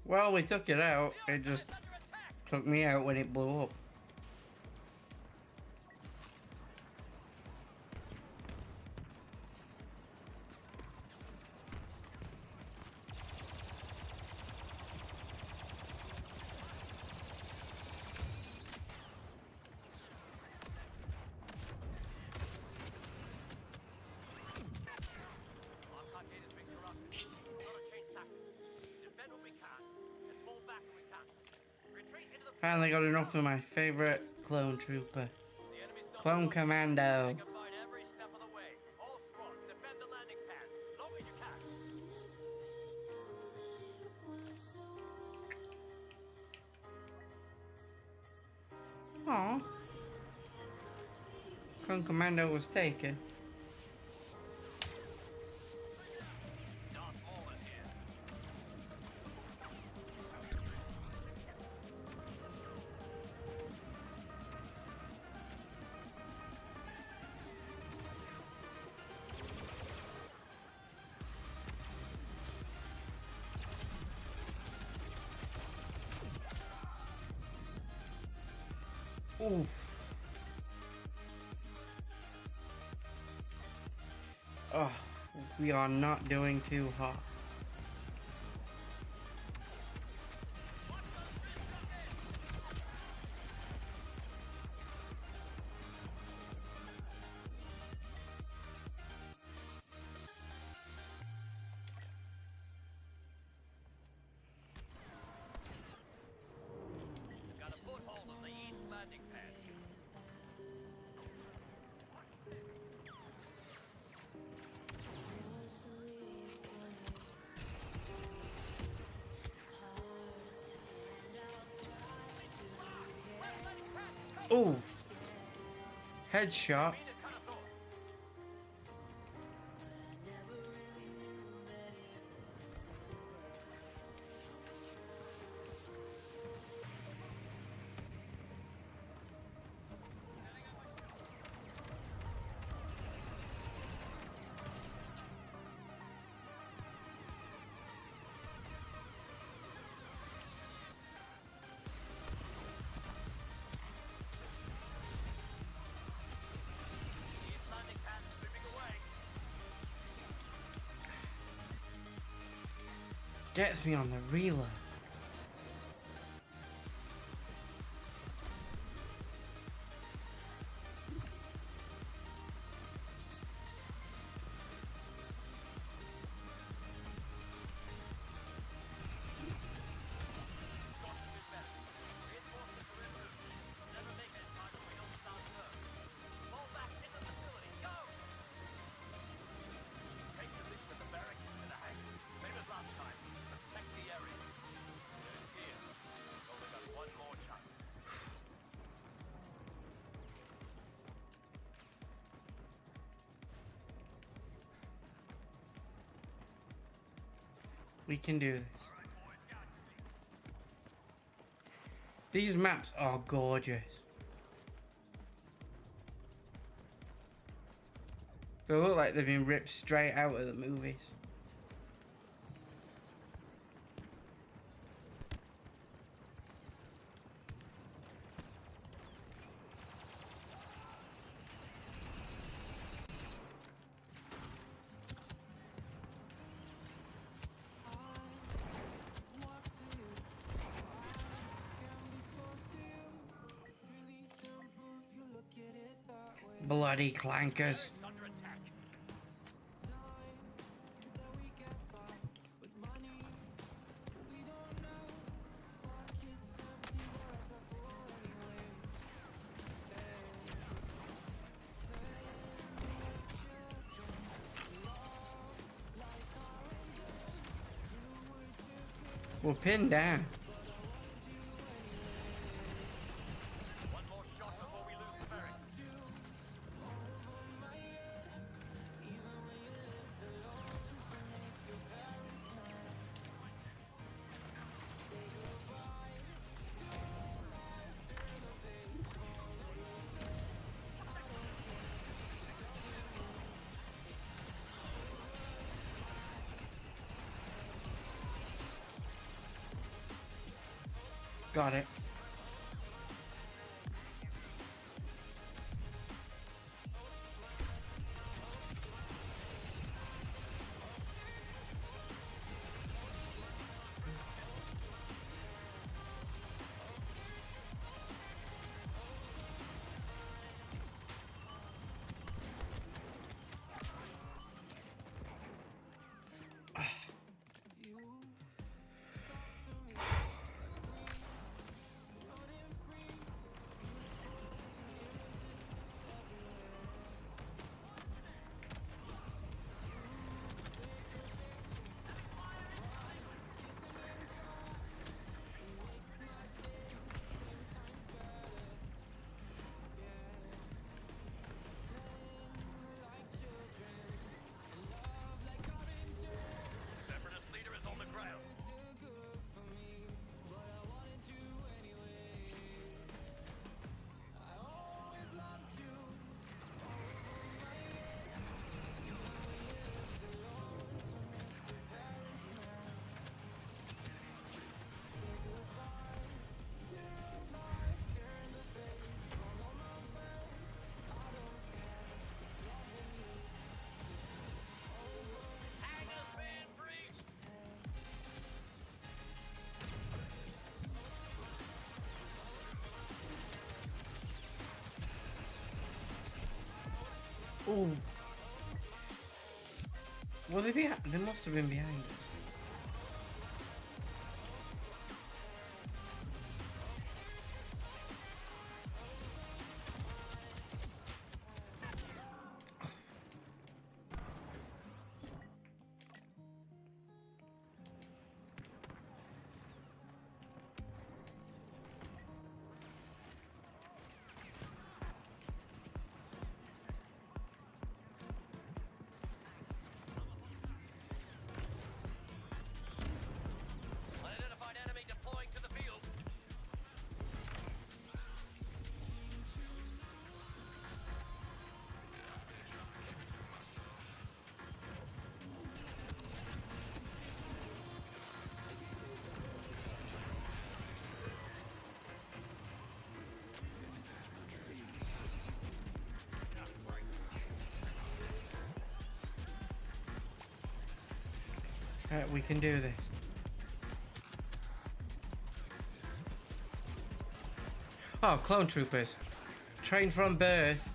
S1: Well, we took it out. It just took me out when it blew up.
S5: Archive data's been corrupted. Gotta change tactics. Defend what we can, and fall back when we can. Retreat into the
S1: Finally got enough of my favorite clone trooper.
S5: The enemy's got
S1: Clone Commando.
S5: Take a fight every step of the way. All squads, defend the landing pads. Long as you can.
S1: Aww. Clone Commando was taken.
S5: Darth Maul is here.
S1: Oof. Oh, we are not doing too hot.
S5: landing pad.
S1: Oh, headshot.
S5: Landing pad moving away.
S1: Gets me on the reeler.
S5: Reinforce the perimeter. Never make it in time if we don't start first. Fall back in the facility. Go! Take position at the barracks and the hangar. Same as last time. Protect the area. There's here. Only got one more chance.
S1: We can do this. These maps are gorgeous. They look like they've been ripped straight out of the movies. Bloody clankers.
S5: Under attack.
S1: We're pinned down.
S5: One more shot before we lose the barracks.
S1: Got it.
S5: Separatist leader is on the ground. Hangers been breached.
S1: Ooh. Were they behind? They must have been behind us. We can do this. Oh, clone troopers. Trained from birth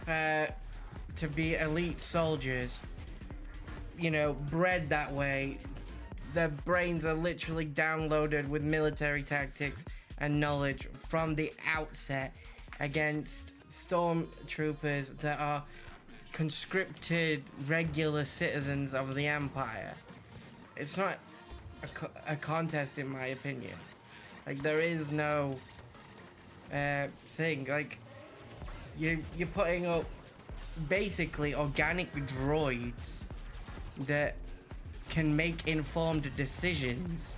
S1: to be elite soldiers. You know, bred that way. Their brains are literally downloaded with military tactics and knowledge from the outset against stormtroopers that are conscripted regular citizens of the Empire. It's not a contest, in my opinion. Like, there is no thing. Like, you're putting up basically organic droids that can make informed decisions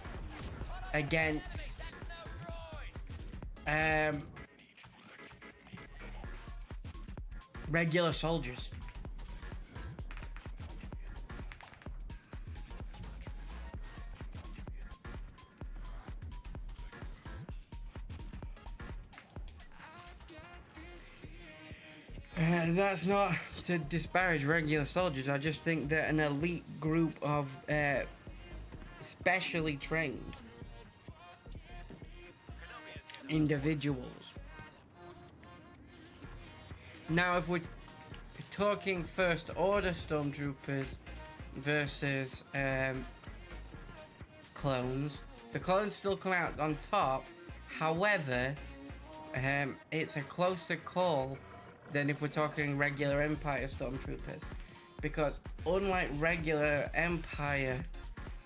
S1: against regular soldiers. That's not to disparage regular soldiers. I just think that an elite group of specially trained individuals. Now, if we're talking First Order stormtroopers versus clones, the clones still come out on top. However, it's a closer call than if we're talking regular Empire stormtroopers, because unlike regular Empire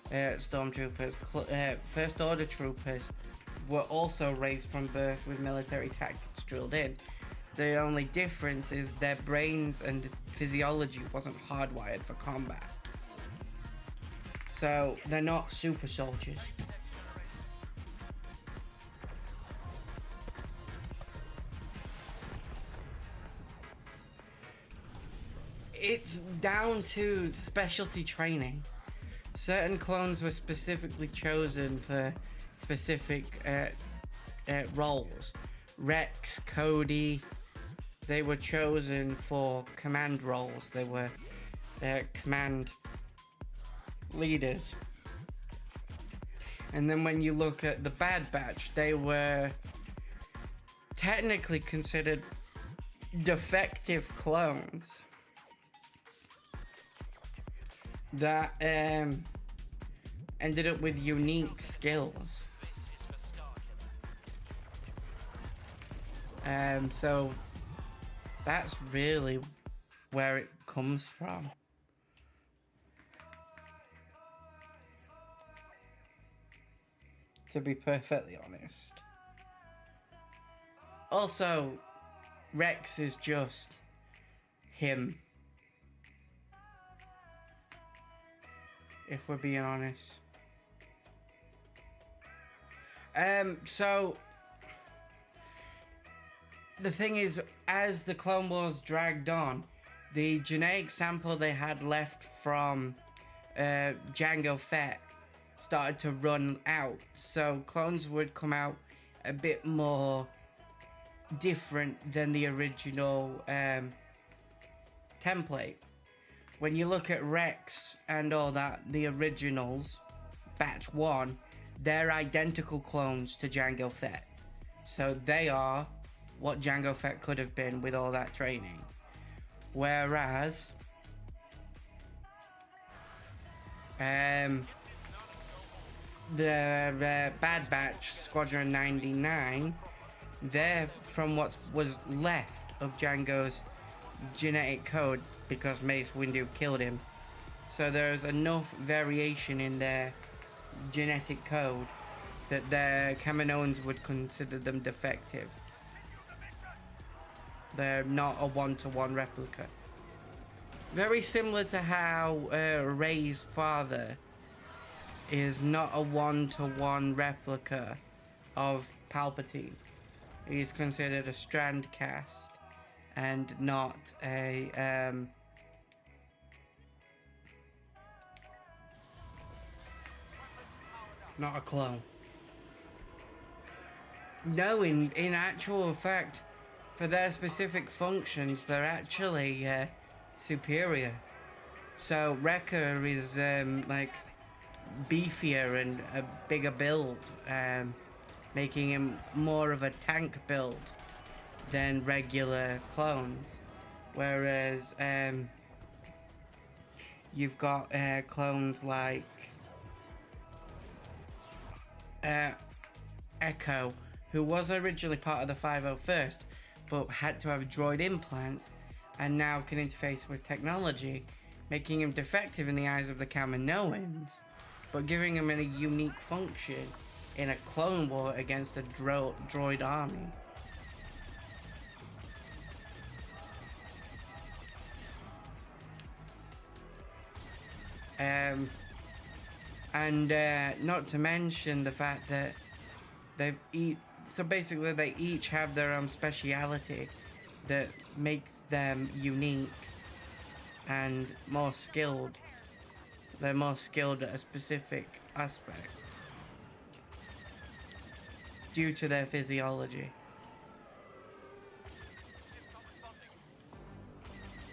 S1: stormtroopers, First Order troopers were also raised from birth with military tactics drilled in. The only difference is their brains and physiology wasn't hardwired for combat. So they're not super soldiers. It's down to specialty training. Certain clones were specifically chosen for specific roles. Rex, Cody, they were chosen for command roles. They were command leaders. And then when you look at the Bad Batch, they were technically considered defective clones that ended up with unique skills. So that's really where it comes from. To be perfectly honest. Also, Rex is just him. If we're being honest. So the thing is, as the Clone Wars dragged on, the genetic sample they had left from Jango Fett started to run out. So clones would come out a bit more different than the original template. When you look at Rex and all that, the originals, Batch 1, they're identical clones to Jango Fett. So they are what Jango Fett could have been with all that training. Whereas the Bad Batch, Squadron 99, they're from what was left of Jango's genetic code, because Mace Windu killed him. So there's enough variation in their genetic code that their Kaminoans would consider them defective. They're not a one-to-one replica. Very similar to how Rey's father is not a one-to-one replica of Palpatine. He's considered a strand cast and not a not a clone. No, in actual fact, for their specific functions, they're actually superior. So Wrecker is like beefier and a bigger build, making him more of a tank build than regular clones. Whereas you've got clones like Echo, who was originally part of the 501st, but had to have droid implants, and now can interface with technology, making him defective in the eyes of the Kaminoans, but giving him a unique function in a clone war against a droid army. And not to mention the fact that they each have their own speciality that makes them unique and more skilled. They're more skilled at a specific aspect due to their physiology.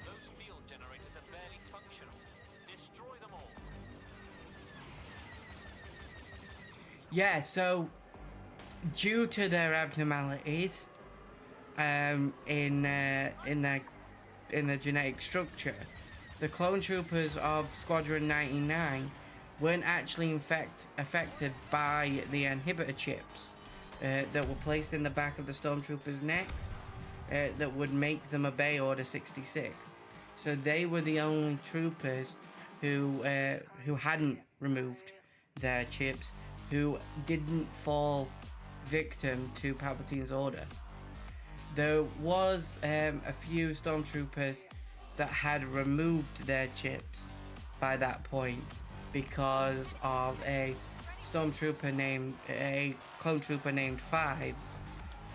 S5: Those field generators are barely functional. Destroy them all.
S1: Yeah, so due to their abnormalities in the genetic structure, the clone troopers of Squadron 99 weren't actually affected by the inhibitor chips that were placed in the back of the stormtroopers' necks that would make them obey Order 66. So they were the only troopers who hadn't removed their chips, who didn't fall victim to Palpatine's order. There was a few stormtroopers that had removed their chips by that point because of a clone trooper named Fives,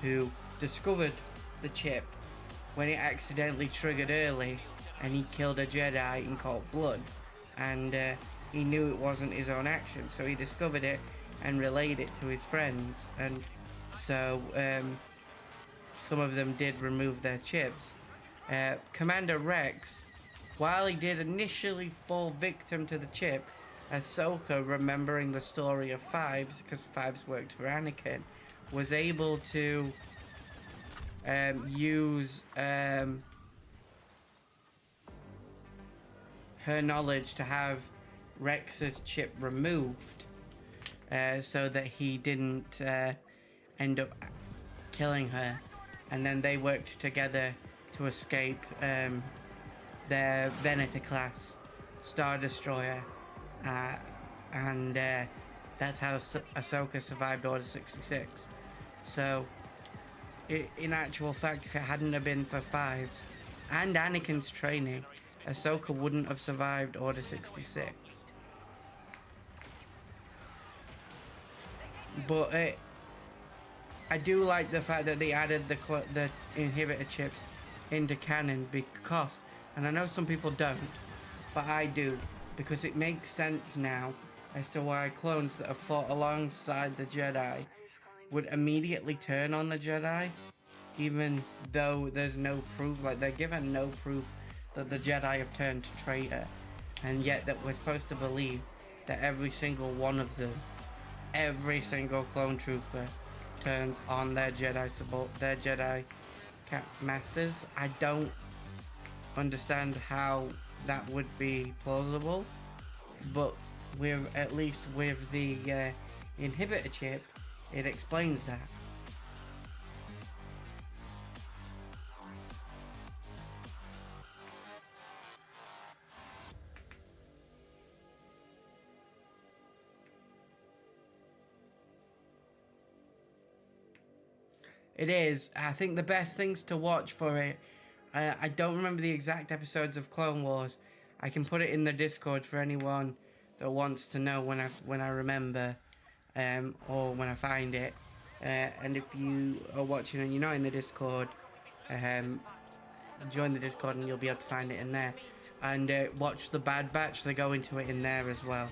S1: who discovered the chip when it accidentally triggered early, and he killed a Jedi in cold blood, and he knew it wasn't his own action, so he discovered it and relayed it to his friends, and so some of them did remove their chips. Commander Rex, while he did initially fall victim to the chip, Ahsoka, remembering the story of Fives, because Fives worked for Anakin, was able to use her knowledge to have Rex's chip removed, so that he didn't end up killing her, and then they worked together to escape their Venator class Star Destroyer, and that's how Ahsoka survived Order 66. So in actual fact, if it hadn't have been for Fives and Anakin's training, Ahsoka wouldn't have survived Order 66. But I do like the fact that they added the inhibitor chips into canon, because, and I know some people don't, but I do, because it makes sense now as to why clones that have fought alongside the Jedi would immediately turn on the Jedi, even though there's no proof, like they're given no proof that the Jedi have turned to traitor, and yet that we're supposed to believe that every single one of them, every single clone trooper turns on their Jedi masters. I don't understand how that would be plausible, but at least with the inhibitor chip, it explains that. It is. I think the best things to watch for it, I don't remember the exact episodes of Clone Wars. I can put it in the Discord for anyone that wants to know when I remember, or when I find it. And if you are watching and you're not in the Discord, join the Discord and you'll be able to find it in there. And watch the Bad Batch. They go into it in there as well.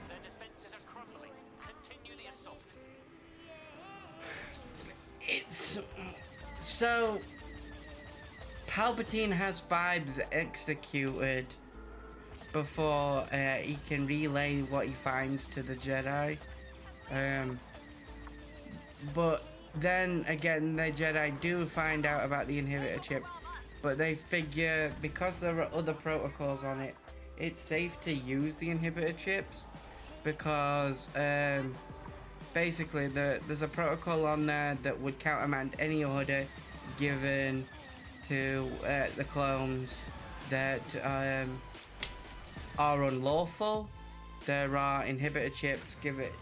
S5: Their defenses are crumbling. Continue the assault.
S1: It's so Palpatine has vibes executed before he can relay what he finds to the Jedi. But then again, the Jedi do find out about the inhibitor chip, but they figure because there are other protocols on it, it's safe to use the inhibitor chips because basically there's a protocol on there that would countermand any order given to the clones that are unlawful. There are inhibitor chips,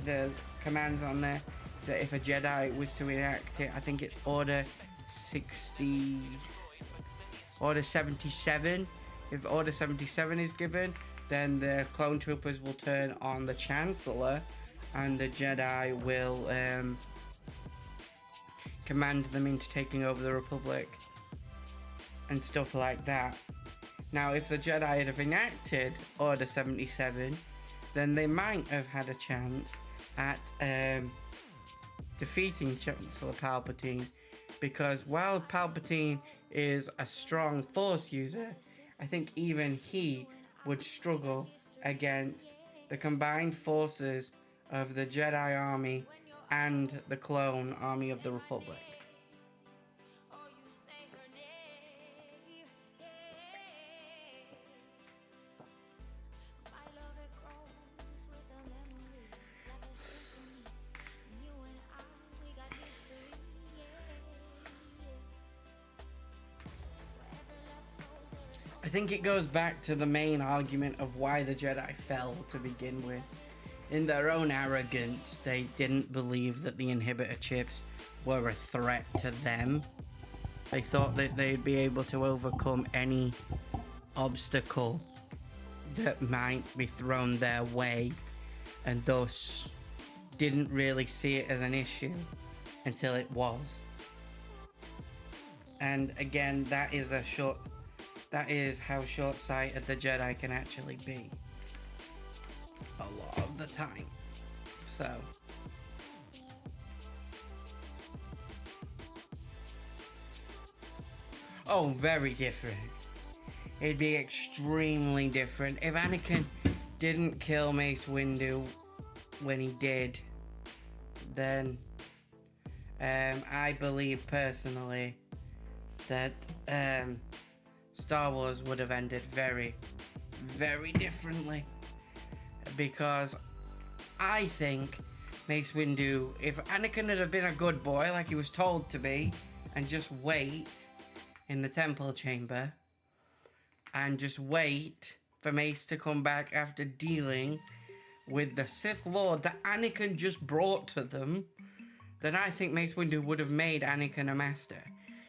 S1: there's commands on there that if a Jedi was to enact it, I think it's Order 77. If Order 77 is given, then the clone troopers will turn on the Chancellor and the Jedi will command them into taking over the Republic and stuff like that. Now, if the Jedi had have enacted Order 77, then they might have had a chance at defeating Chancellor Palpatine, because while Palpatine is a strong Force user, I think even he would struggle against the combined forces of the Jedi army and the clone army of the Republic. I think it goes back to the main argument of why the Jedi fell to begin with. In their own arrogance, they didn't believe that the inhibitor chips were a threat to them. They thought that they'd be able to overcome any obstacle that might be thrown their way, and thus didn't really see it as an issue until it was. And again, that is how short-sighted the Jedi can actually be a lot of the time. So oh, very different. It'd be extremely different if Anakin didn't kill Mace Windu when he did. Then I believe personally that Star Wars would have ended very, very differently, because I think Mace Windu, if Anakin had been a good boy like he was told to be, and just wait in the temple chamber, and just wait for Mace to come back after dealing with the Sith Lord that Anakin just brought to them, then I think Mace Windu would have made Anakin a master.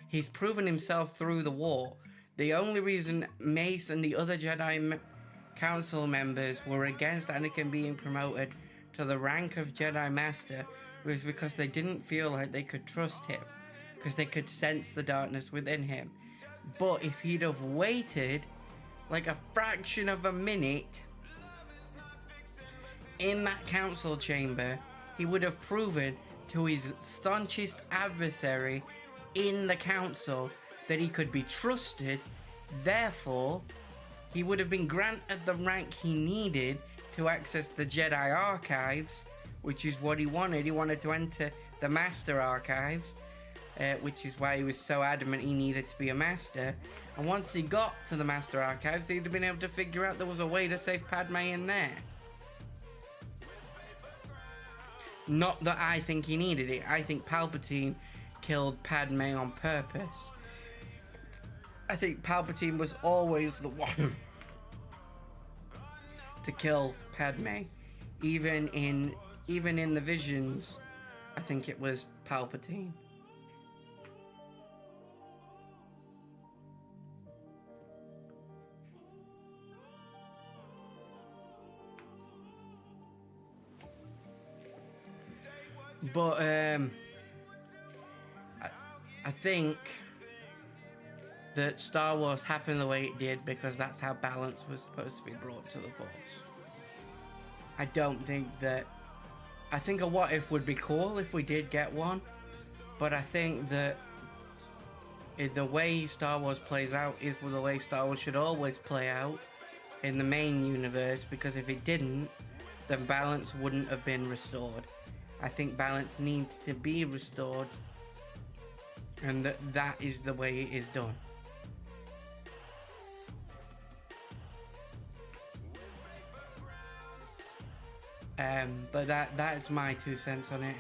S1: He's proven himself through the war. The only reason Mace and the other Jedi Council members were against Anakin being promoted to the rank of Jedi Master was because they didn't feel like they could trust him, because they could sense the darkness within him. But if he'd have waited like a fraction of a minute in that council chamber, he would have proven to his staunchest adversary in the council that he could be trusted. Therefore, he would have been granted the rank he needed to access the Jedi Archives, which is what he wanted. He wanted to enter the Master Archives, which is why he was so adamant he needed to be a Master. And once he got to the Master Archives, he'd have been able to figure out there was a way to save Padme in there. Not that I think he needed it. I think Palpatine killed Padme on purpose. I think Palpatine was always the one to kill Padme. Even in the visions, I think it was Palpatine. But I think that Star Wars happened the way it did because that's how balance was supposed to be brought to the Force. I don't think that... I think a what if would be cool if we did get one, but I think that the way Star Wars plays out is the way Star Wars should always play out in the main universe, because if it didn't, then balance wouldn't have been restored. I think balance needs to be restored, and that is the way it is done. But that's my 2 cents on it.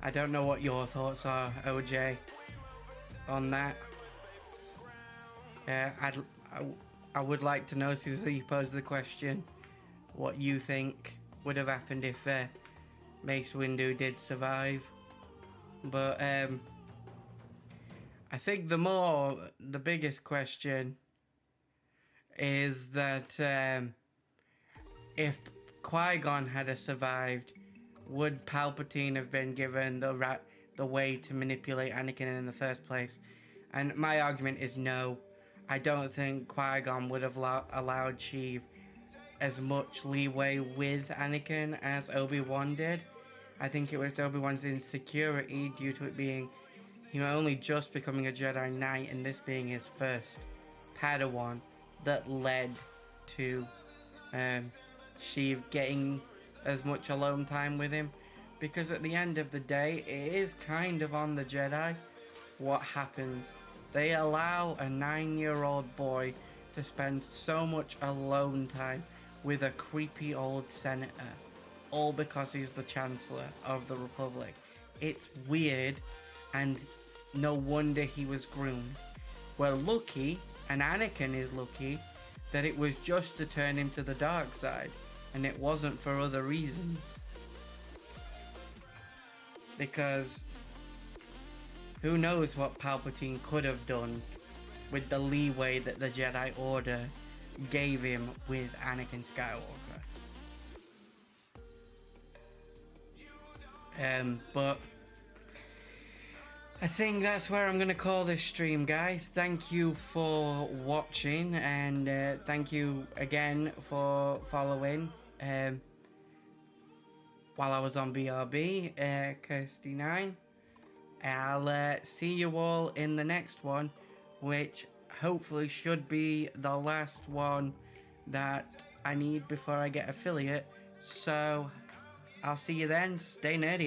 S1: I don't know what your thoughts are, OJ, on that. I would like to know, since you posed the question, what you think would have happened if Mace Windu did survive. But I think the biggest question is that if Qui-Gon had survived, would Palpatine have been given the way to manipulate Anakin in the first place? And my argument is no. I don't think Qui-Gon would have allowed Sheev as much leeway with Anakin as Obi-Wan did. I think it was Obi-Wan's insecurity due to it being, only just becoming a Jedi Knight and this being his first Padawan, that led to Sheev getting as much alone time with him. Because at the end of the day, it is kind of on the Jedi what happens. They allow a 9-year-old boy to spend so much alone time with a creepy old senator, all because he's the Chancellor of the Republic. It's weird, and no wonder he was groomed. We're lucky, and Anakin is lucky, that it was just to turn him to the dark side, and it wasn't for other reasons. Because who knows what Palpatine could have done with the leeway that the Jedi Order gave him with Anakin Skywalker. But I think that's where I'm going to call this stream, guys. Thank you for watching, and thank you again for following while I was on BRB, Kirsty9. I'll see you all in the next one, which hopefully should be the last one that I need before I get affiliate. So I'll see you then. Stay nerdy.